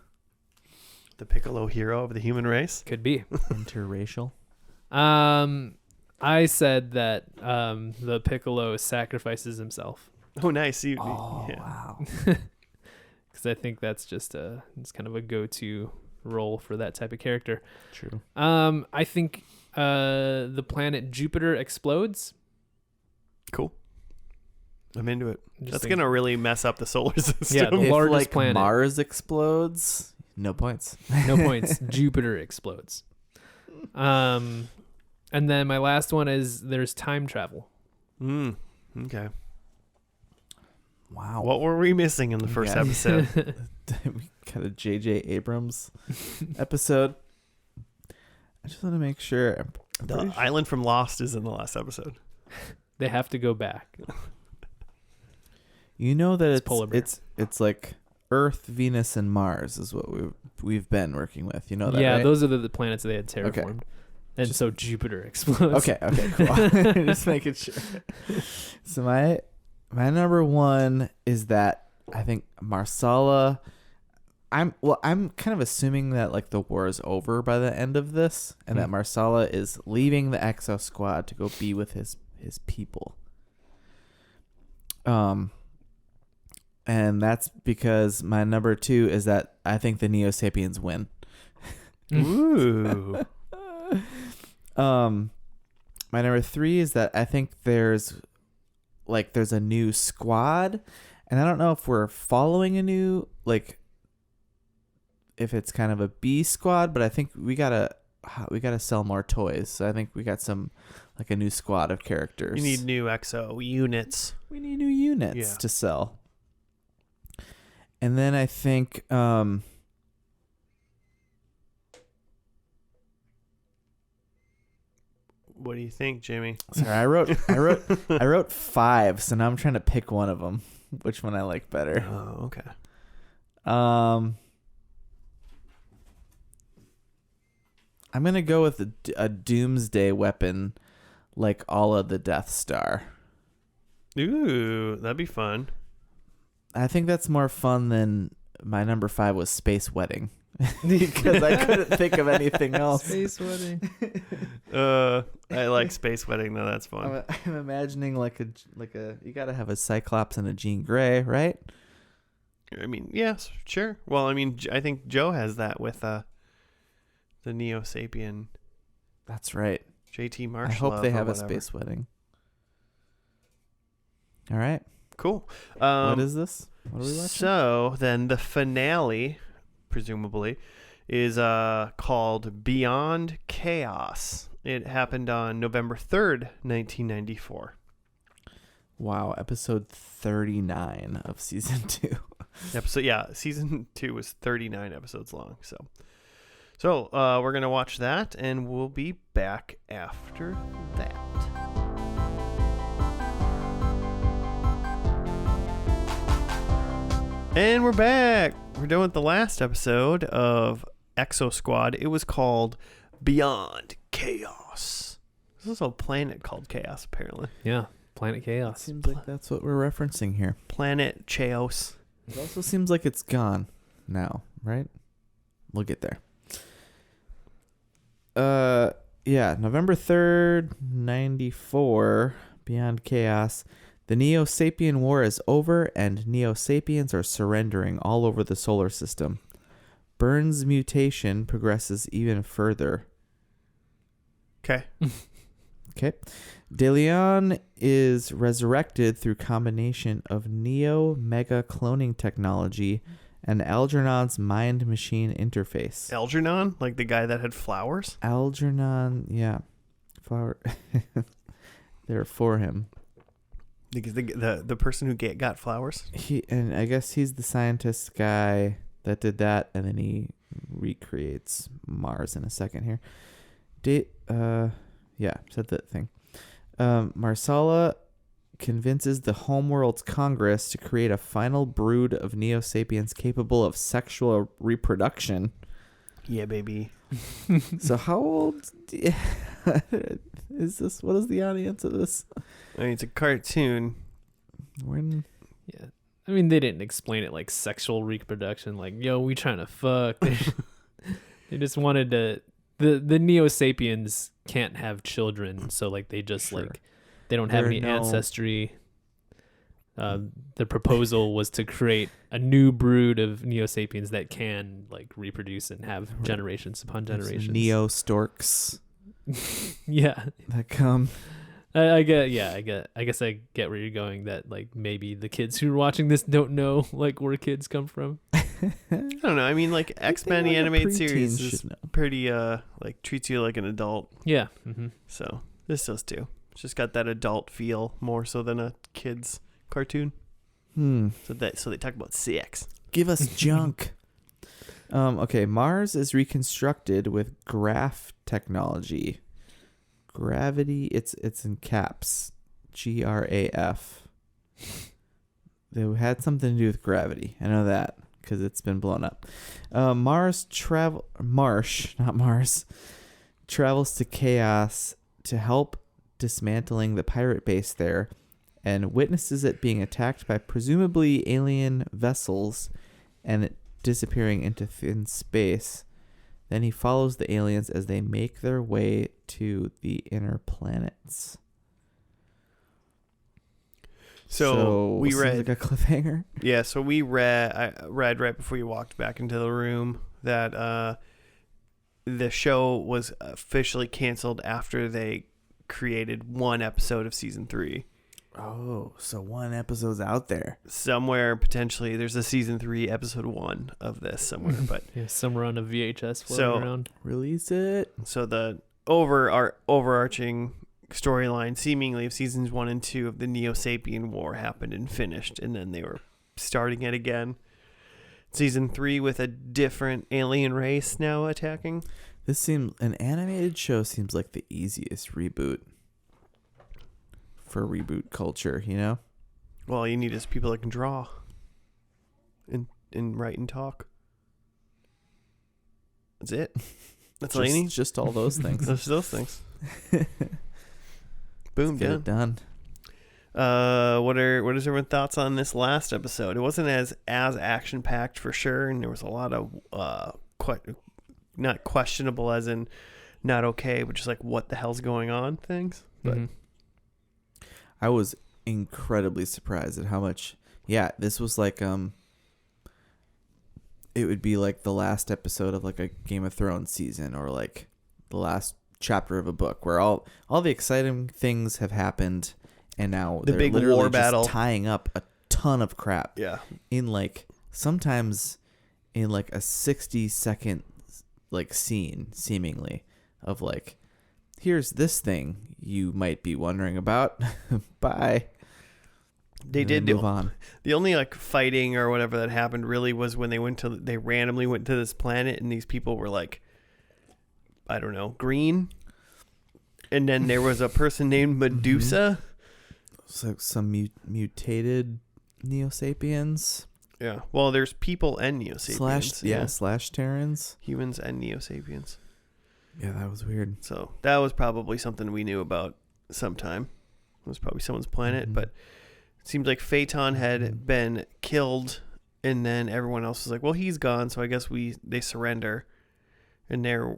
The Piccolo hero of the human race. Could be. Interracial. I said that the Piccolo sacrifices himself. Oh, nice. Wow. Because I think that's just it's kind of a go-to role for that type of character. True. I think the planet Jupiter explodes. Cool. I'm into it. Just That's think- going to really mess up the solar system. Yeah, the If largest like planet. Mars explodes, no points. No points. Jupiter explodes. And then my last one is there's time travel. Okay. Wow. What were we missing in the first Yeah. episode? We got a J.J. Abrams episode. I just want to make sure. I'm The pretty sure- island from Lost is in the last episode. They have to go back. You know that polar bear. it's like Earth, Venus, and Mars is what we've been working with. You know that, Yeah, right? those are the planets they had terraformed. And so Jupiter explodes. Okay, cool. Just making sure. So my number 1 is that I think Marsala. I'm kind of assuming that like the war is over by the end of this, and that Marsala is leaving the Exosquad to go be with his people. And that's because my number 2 is that I think the Neo Sapiens win. Ooh. My number 3 is that I think there's a new squad, and I don't know if we're following a new, like, if it's kind of a B squad, but I think we gotta sell more toys. So I think we got like a new squad of characters. You need new exo units. We need new units to sell. And then I think What do you think, Jimmy? sorry, I wrote 5, so now I'm trying to pick one of them. Which one I like better? Oh, okay. I'm gonna go with a doomsday weapon, like all of the Death Star. Ooh, that'd be fun. I think that's more fun than my number 5 was Space Wedding. Because I couldn't think of anything else. Space wedding. I like Space Wedding though. That's fun. I'm imagining like a you gotta have a Cyclops and a Jean Grey, right? I mean, yes, sure. Well, I mean, I think Joe has that with the Neo Sapien. That's right. JT Marshall. I hope they have a Space Wedding. All right. Cool. What is this? What are we watching? So then the finale, presumably, is called Beyond Chaos. It happened on November 3rd, 1994. Wow, episode 39 of season 2. Season 2 was 39 episodes long. So we're going to watch that, and we'll be back after that. And we're back. We're done with the last episode of Exosquad. It was called Beyond Chaos. There's also a planet called Chaos, apparently. Yeah, Planet Chaos. Seems like that's what we're referencing here. Planet Chaos. It also seems like it's gone now, right? We'll get there. November 3rd, 94, Beyond Chaos. The Neo-Sapien War is over, and Neo-Sapiens are surrendering all over the solar system. Burns' mutation progresses even further. Okay. Okay. De Leon is resurrected through combination of Neo-Mega cloning technology and Algernon's mind-machine interface. Algernon, like the guy that had flowers. Algernon, yeah. Flower. They're for him. The person who got flowers. And I guess he's the scientist guy that did that, and then he recreates Mars in a second here. Yeah, said that thing. Marsala convinces the Homeworld's Congress to create a final brood of Neo-Sapiens capable of sexual reproduction. Yeah, baby. So how old is this? What is the audience of this? I mean, it's a cartoon. When? Yeah. I mean, they didn't explain it like sexual reproduction, like, yo, we trying to fuck. They just wanted to... The Neo-Sapiens can't have children, so like they just like they don't have any ancestry. The proposal was to create a new brood of Neo-Sapiens that can like reproduce and have generations upon generations. Neo-storks. Yeah, that come. I guess I get where you're going. That like maybe the kids who are watching this don't know like where kids come from. I don't know. I mean, like X-Men, the animated series, is pretty like treats you like an adult. Yeah. Mm-hmm. So this does too. It's just got that adult feel more so than a kid's cartoon. So they talk about sex. Give us junk. Okay, Mars is reconstructed with graph technology. Gravity. It's in caps. GRAF. They had something to do with gravity. I know that, because it's been blown up. Marsh travels to Chaos to help dismantling the pirate base there, and witnesses it being attacked by presumably alien vessels and it disappearing into thin space. Then he follows the aliens as they make their way to the inner planets. So we read like a cliffhanger. Yeah, so I read right before you walked back into the room that the show was officially canceled after they created one episode of season 3. Oh, so one episode's out there somewhere. Potentially there's a season 3 episode 1 of this somewhere, but yeah, somewhere on a VHS floating around. Release it. So the overarching storyline seemingly of seasons 1 and 2 of the Neo-Sapien War happened and finished, and then they were starting it again. Season 3 with a different alien race now attacking. This seems an animated show seems like the easiest reboot for reboot culture, you know? Well, all you need is people that can draw and write and talk. That's it. That's all you need. Just all those things. Just those things. Boom, done. What is everyone's thoughts on this last episode? It wasn't as action packed for sure, and there was a lot of not questionable as in not okay, but just like what the hell's going on things. But I was incredibly surprised at how much. Yeah, this was like it would be like the last episode of like a Game of Thrones season, or like the last chapter of a book where all the exciting things have happened, and now the they're big literally war just battle, tying up a ton of crap. Yeah, in like sometimes in like a 60-second like scene, seemingly, of like, here's this thing you might be wondering about. Bye. They did move on. The only like fighting or whatever that happened really was when they randomly went to this planet, and these people were like, I don't know, green. And then there was a person named Medusa. So some mutated Neo-Sapiens. Yeah. Well, there's people and Neo-Sapiens. Slash Terrans. Humans and Neo-Sapiens. Yeah, that was weird. So that was probably something we knew about sometime. It was probably someone's planet, but it seems like Phaeton had been killed, and then everyone else was like, well, he's gone, so I guess they surrender. And there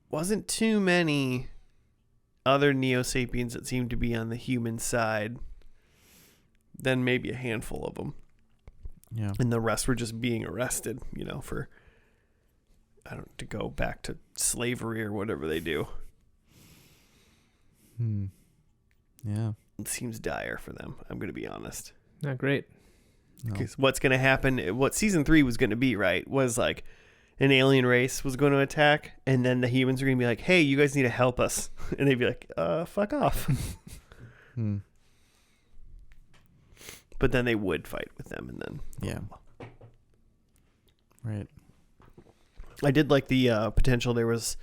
wasn't too many other Neo-Sapiens that seemed to be on the human side. Then maybe a handful of them. Yeah. And the rest were just being arrested, for, to go back to slavery or whatever they do. Yeah. It seems dire for them. I'm going to be honest. Not great. No. Because what's going to happen, what season 3 was going to be, right, was like an alien race was going to attack, and then the humans are going to be like, hey, you guys need to help us. And they'd be like, fuck off. But then they would fight with them, and then... Yeah. Right. I did like the potential. There was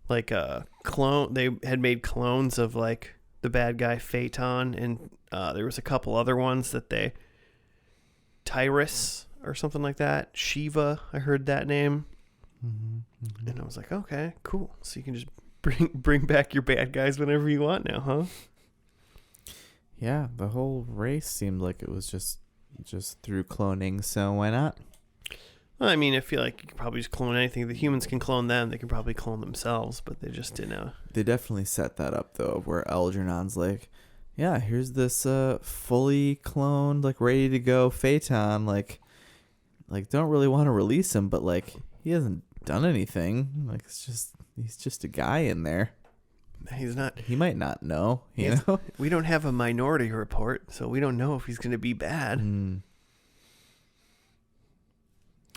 like a clone. They had made clones of like the bad guy Phaeton, and there was a couple other ones that they... Tyrus or something like that. Shiva, I heard that name. And I was like, okay, cool. So you can just bring back your bad guys whenever you want now, huh? Yeah, the whole race seemed like it was just through cloning, so why not? Well, I mean, I feel like you can probably just clone anything. The humans can clone them. They can probably clone themselves, but they just didn't know. They definitely set that up, though, where Algernon's like, yeah, here's this fully cloned, like, ready to go Phaeton. Like don't really want to release him, but, like, he hasn't done anything. Like, he's just a guy in there. He's not. He might not know, you know? We don't have a minority report, so we don't know if he's going to be bad.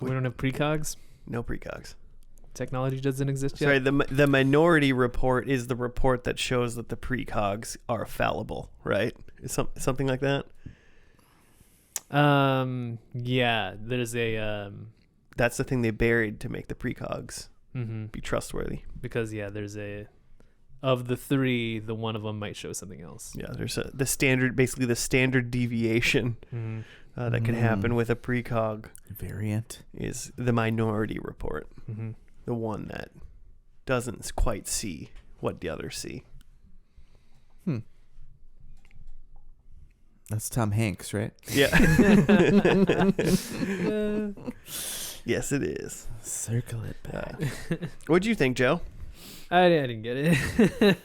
We don't have precogs. No precogs. Technology doesn't exist yet. Sorry, the minority report is the report that shows that the precogs are fallible, right? Something like that. Yeah, there's a That's the thing they buried to make the precogs mm-hmm. be trustworthy. Because there's of the 3, the one of them might show something else. Yeah, there's the standard deviation that can happen with a precog variant is the minority report. Mm-hmm. The one that doesn't quite see what the others see. That's Tom Hanks, right? Yeah. Yes, it is. Circle it back. What'd you think, Joe? I didn't get it.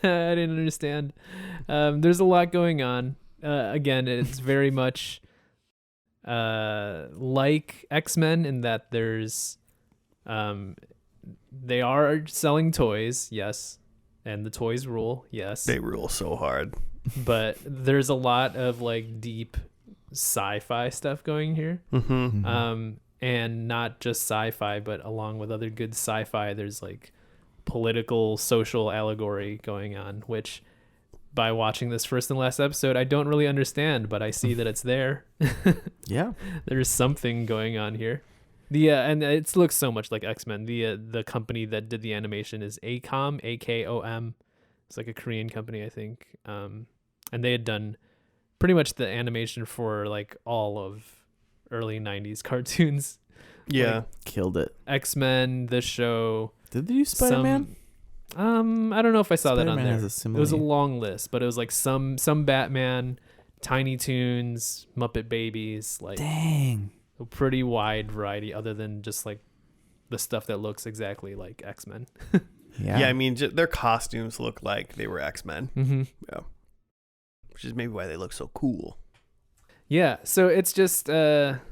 I didn't understand. There's a lot going on. Again, it's very much like X-Men in that there's they are selling toys, yes, and the toys rule, yes. They rule so hard. But there's a lot of like deep sci-fi stuff going here. And not just sci-fi, but along with other good sci-fi, there's like political, social allegory going on, which by watching this first and last episode, I don't really understand, but I see that it's there. Yeah. There's something going on here. And it looks so much like X-Men. The company that did the animation is AKOM, AKOM. It's like a Korean company, I think. And they had done pretty much the animation for like all of early 90s cartoons. Yeah. Like Killed it. X-Men, the show. Did they do Spider-Man? I don't know if I saw that on there. Has a It similar... was a long list, but it was like some Batman, Tiny Toons, Muppet Babies, like Dang. a pretty wide variety other than just like the stuff that looks exactly like X-Men. Yeah. I mean, their costumes look like they were X-Men. Mm-hmm. Yeah. Which is maybe why they look so cool. Yeah, so it's just it's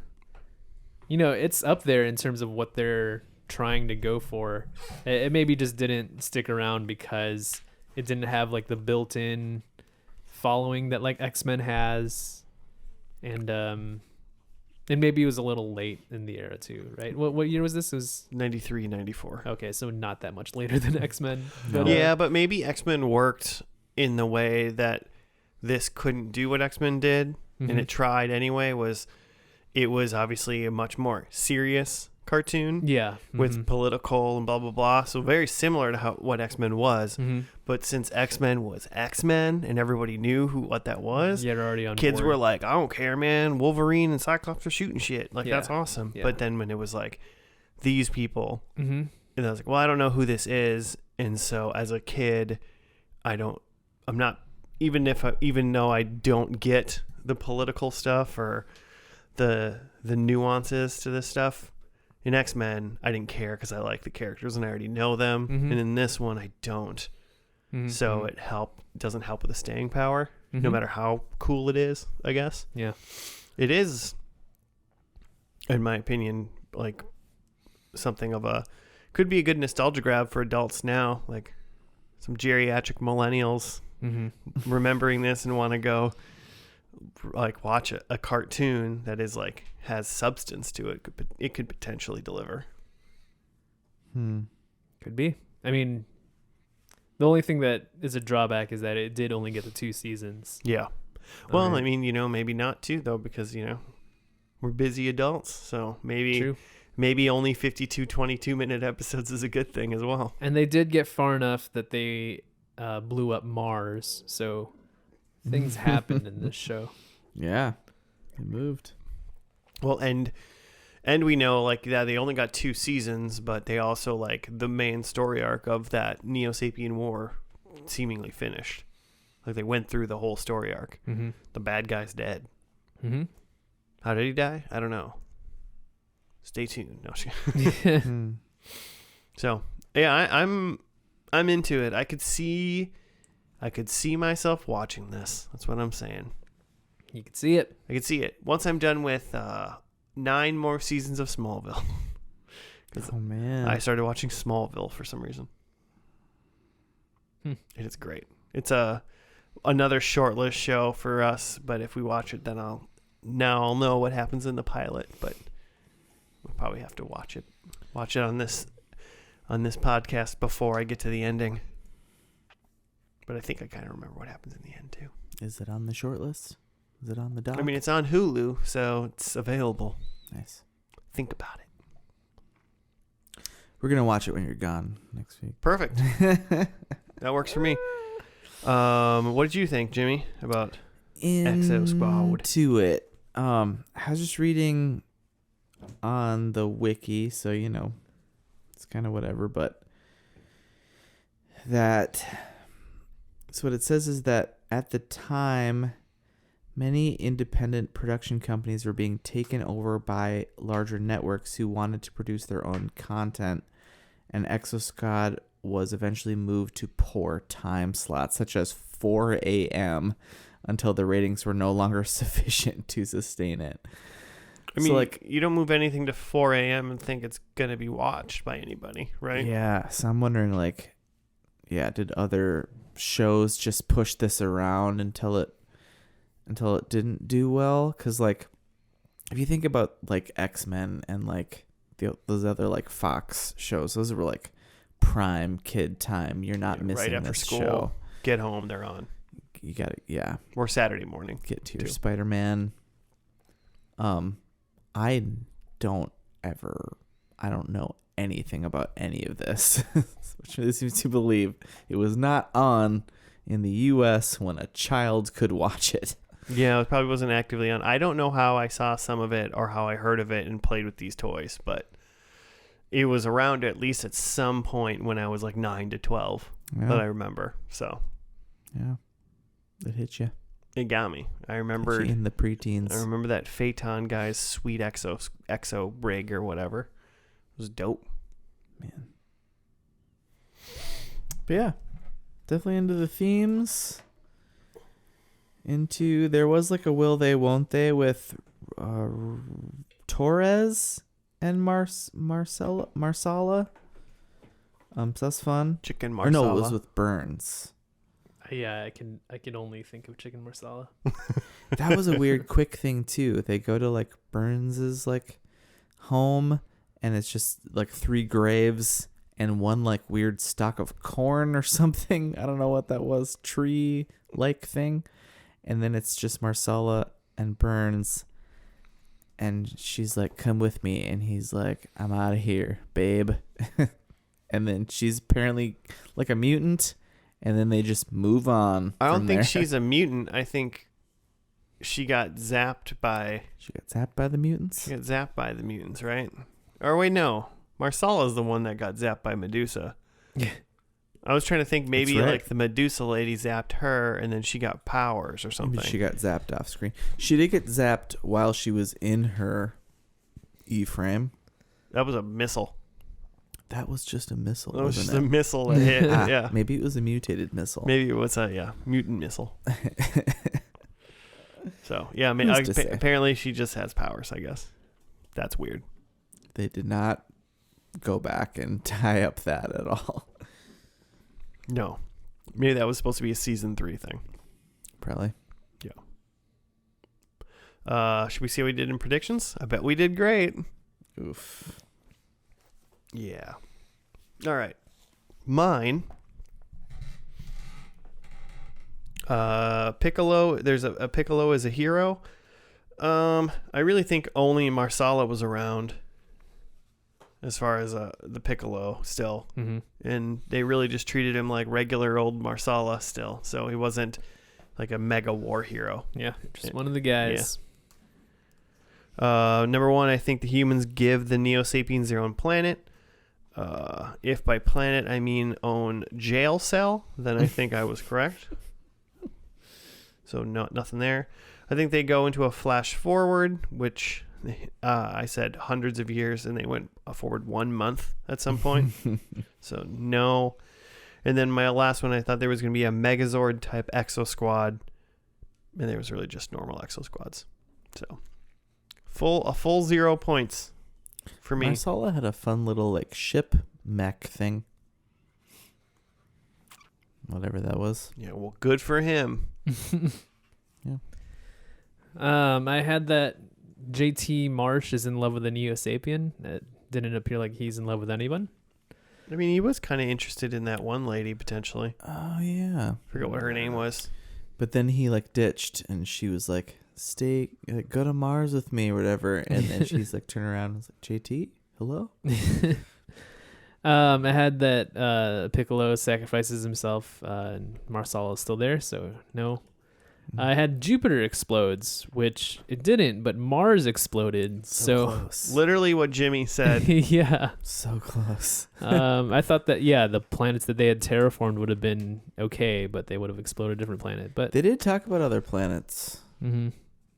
up there in terms of what they're trying to go for. It maybe just didn't stick around because it didn't have like the built-in following that like X-Men has, and maybe it was a little late in the era too, right? What year was this? It was 93, 94. okay, so not that much later than X-Men. No. But, Yeah, but maybe X-Men worked in the way that this couldn't do what X-Men did, and it tried anyway. It was obviously a much more serious cartoon, with political and blah blah blah. So very similar to what X-Men was, but since X-Men was X-Men and everybody knew what that was, they're already on kids board. were like, I don't care, man. Wolverine and Cyclops are shooting shit. Like that's awesome. Yeah. But then when it was like these people, and I was like, well, I don't know who this is, and so as a kid, I'm not. Even though I don't get the political stuff or the nuances to this stuff, in X-Men I didn't care because I like the characters and I already know them, and in this one I don't. So it doesn't help with the staying power, no matter how cool it is. I guess. Yeah, it is, in my opinion, like something of could be a good nostalgia grab for adults now. Like, some geriatric millennials remembering this and want to go like watch a cartoon that is like has substance to it. It could potentially deliver. Could be. I mean, the only thing that is a drawback is that it did only get the 2 seasons. Yeah. Well, I mean, maybe not 2 though, because we're busy adults, so maybe only 52 22-minute episodes is a good thing as well. And they did get far enough that they blew up Mars, so things happened in this show. Yeah, they moved. Well, and we know like that they only got 2 seasons, but they also like the main story arc of that Neo-Sapien War seemingly finished. Like they went through the whole story arc. The bad guy's dead. How did he die? I don't know. Stay tuned. No. So yeah, I'm into it. I could see myself watching this. That's what I'm saying. You could see it. I could see it once I'm done with 9 more seasons of Smallville. Oh man, I started watching Smallville for some reason. And it's great. It's another short-lived show for us, but if we watch it, then I'll know what happens in the pilot. But we'll probably have to watch it on this podcast before I get to the ending. But I think I kind of remember what happens in the end too. Is it on the short list? Is it on the dock? I mean, it's on Hulu, so it's available. Nice. Think about it. We're gonna watch it when you're gone next week. Perfect. That works for me. What did you think, Jimmy, about Exosquad? Into it. I was just reading on the wiki, so it's kind of whatever, but so what it says is that at the time, many independent production companies were being taken over by larger networks who wanted to produce their own content, and Exosquad was eventually moved to poor time slots, such as 4 a.m., until the ratings were no longer sufficient to sustain it. I mean, you don't move anything to 4 a.m. and think it's going to be watched by anybody, right? Yeah, so I'm wondering, did other shows just push this around until it didn't do well? Because, if you think about, X-Men and, those other, Fox shows, those were, prime kid time. You're not missing right after this school. show. Get home, they're on. You got to, yeah. Or Saturday morning. Get to your Spider-Man. I don't know anything about any of this, which really seems to believe it was not on in the U.S. when a child could watch it. Yeah, it probably wasn't actively on. I don't know how I saw some of it or how I heard of it and played with these toys, but it was around at least at some point when I was 9 to 12 that I remember. So, yeah, it hit you. It got me. I remember in the preteens. I remember that Phaeton guy's sweet exo rig or whatever. It was dope, man. But yeah, definitely into the themes. There was a will they won't they with Torres and Marsala. So that's fun. Chicken Marsala. Or no, it was with Burns. Yeah, I can only think of Chicken Marsala. That was a weird quick thing too. They go to Burns's home, and it's just 3 graves and one weird stalk of corn or something. I don't know what that was, tree thing. And then it's just Marsala and Burns, and she's like, "Come with me," and he's like, "I'm out of here, babe." And then she's apparently a mutant. And then they just move on. I don't think she's a mutant. I think she got zapped by... She got zapped by the mutants? She got zapped by the mutants, right? Or wait, no. Marsala's the one that got zapped by Medusa. Yeah. I was trying to think maybe right. the Medusa lady zapped her and then she got powers or something. Maybe she got zapped off screen. She did get zapped while she was in her E-frame. That was a missile. That was just a missile. That was just a missile that hit. Yeah. Maybe it was a mutated missile. Maybe it was a mutant missile. So yeah, apparently she just has powers. I guess that's weird. They did not go back and tie up that at all. No. Maybe that was supposed to be a season 3 thing. Probably. Should we see how we did in predictions? I bet we did great. Oof. Yeah. All right. Mine. Piccolo. There's a Piccolo as a hero. I really think only Marsala was around as far as the Piccolo still. Mm-hmm. And they really just treated him like regular old Marsala still. So he wasn't like a mega war hero. Yeah, just one of the guys. Number 1, I think the humans give the Neo-Sapiens their own planet. If by planet I mean own jail cell, then I think I was correct. So nothing there. I think they go into a flash forward, which I said hundreds of years, and they went forward 1 month at some point. So no. And then my last one, I thought there was going to be a Megazord type Exosquad, and there was really just normal Exosquads. So a full 0 points for me. Marsala had a fun little like ship mech thing. Whatever that was. Yeah, well, good for him. Yeah. I had that JT Marsh is in love with a Neo-Sapien. It didn't appear like he's in love with anyone. I mean, he was kind of interested in that one lady, potentially. Oh, yeah. Forgot what her name was. But then he like ditched and she was like, go to Mars with me or whatever. And then she's like, turn around and was like, JT, hello? I had that Piccolo sacrifices himself and Marsala is still there, so no. I had Jupiter explodes, which it didn't, but Mars exploded. So close. Literally what Jimmy said. Yeah. So close. I thought that, yeah, the planets that they had terraformed would have been okay, but they would have exploded a different planet. But They did talk about other planets. Mm-hmm.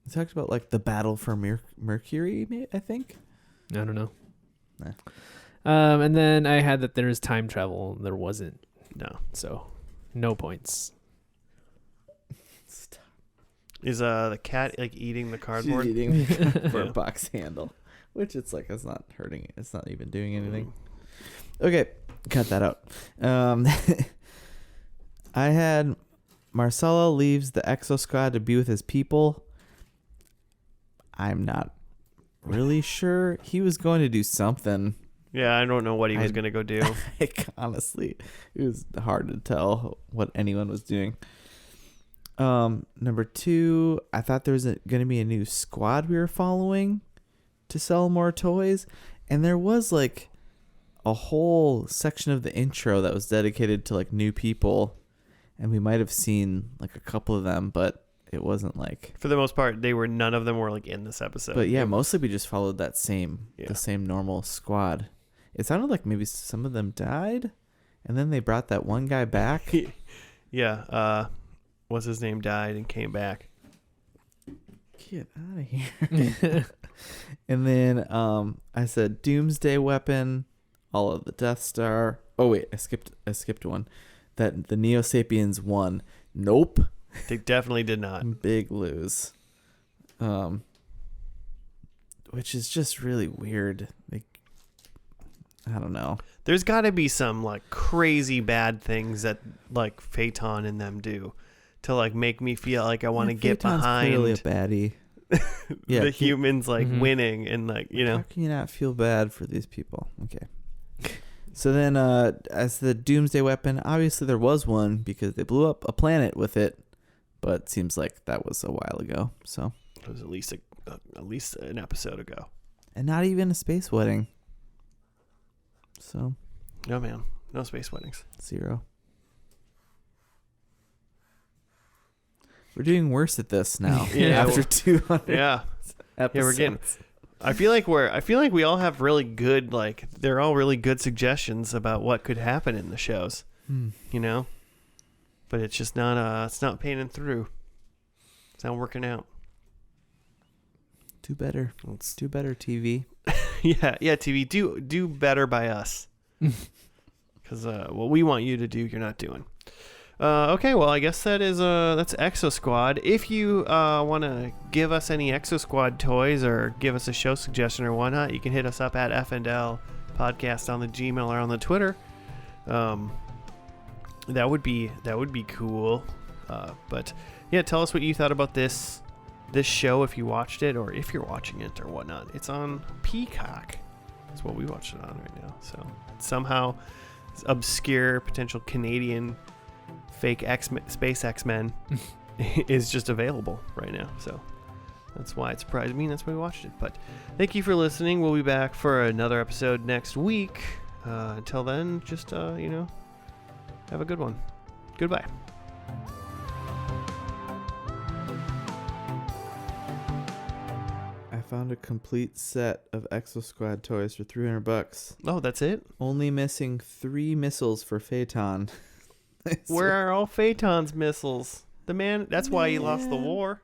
They talked about like the battle for Mercury, I think. I don't know. Nah. And then I had that there is time travel. There wasn't. No. So no points. Is the cat like eating the cardboard? She's eating for Yeah. a box handle, which it's not hurting it. It's not even doing anything. Okay, cut that out. I had Marsala leaves the Exosquad to be with his people. I'm not really sure. He was going to do something. Yeah, I don't know what he was going to go do. Like, honestly, it was hard to tell what anyone was doing. Number 2, I thought there was going to be a new squad we were following to sell more toys. And there was like a whole section of the intro that was dedicated to like new people. And we might have seen like a couple of them, but it wasn't like... For the most part, none of them were like in this episode. But yeah, mostly we just followed the same normal squad. It sounded like maybe some of them died. And then they brought that one guy back. Yeah, what's his name died and came back. Get out of here. And then I said Doomsday Weapon, all of the Death Star. Oh wait, I skipped one. That the Neo-Sapiens won. Nope. They definitely did not. Big lose. Which is just really weird. Like, I don't know. There's got to be some like crazy bad things that like Phaeton and them do to like make me feel like I want to get Phaeton's behind clearly a baddie. the humans like winning and like, you know. How can you not feel bad for these people? Okay. So then as the Doomsday Weapon, obviously there was one because they blew up a planet with it, but it seems like that was a while ago. So It was at least an episode ago. and not even a space wedding. So No, man. No space weddings. 0. We're doing worse at this now. Yeah, after 200 Yeah. episodes. Yeah, we're getting... I feel like we all have really good, like, they're all really good suggestions about what could happen in the shows, you know? But it's just not, it's not panning through. It's not working out. Do better. Do better, TV. Yeah, TV, do better by us. Because what we want you to do, you're not doing. Okay, well, I guess that's Exosquad. If you want to give us any Exosquad toys or give us a show suggestion or whatnot, you can hit us up at FNL Podcast on the Gmail or on the Twitter. That would be cool. But yeah, tell us what you thought about this show, if you watched it or if you're watching it or whatnot. It's on Peacock. That's what we watched it on right now. So somehow obscure potential Canadian fake space X-Men is just available right now. So that's why it surprised me, and that's why we watched it. But thank you for listening. We'll be back for another episode next week. Until then, just have a good one. Goodbye. I found a complete set of Exosquad toys for $300. Oh, that's it? Only missing 3 missiles for Phaeton. Where are all Phaeton's missiles? The man, that's why he lost the war.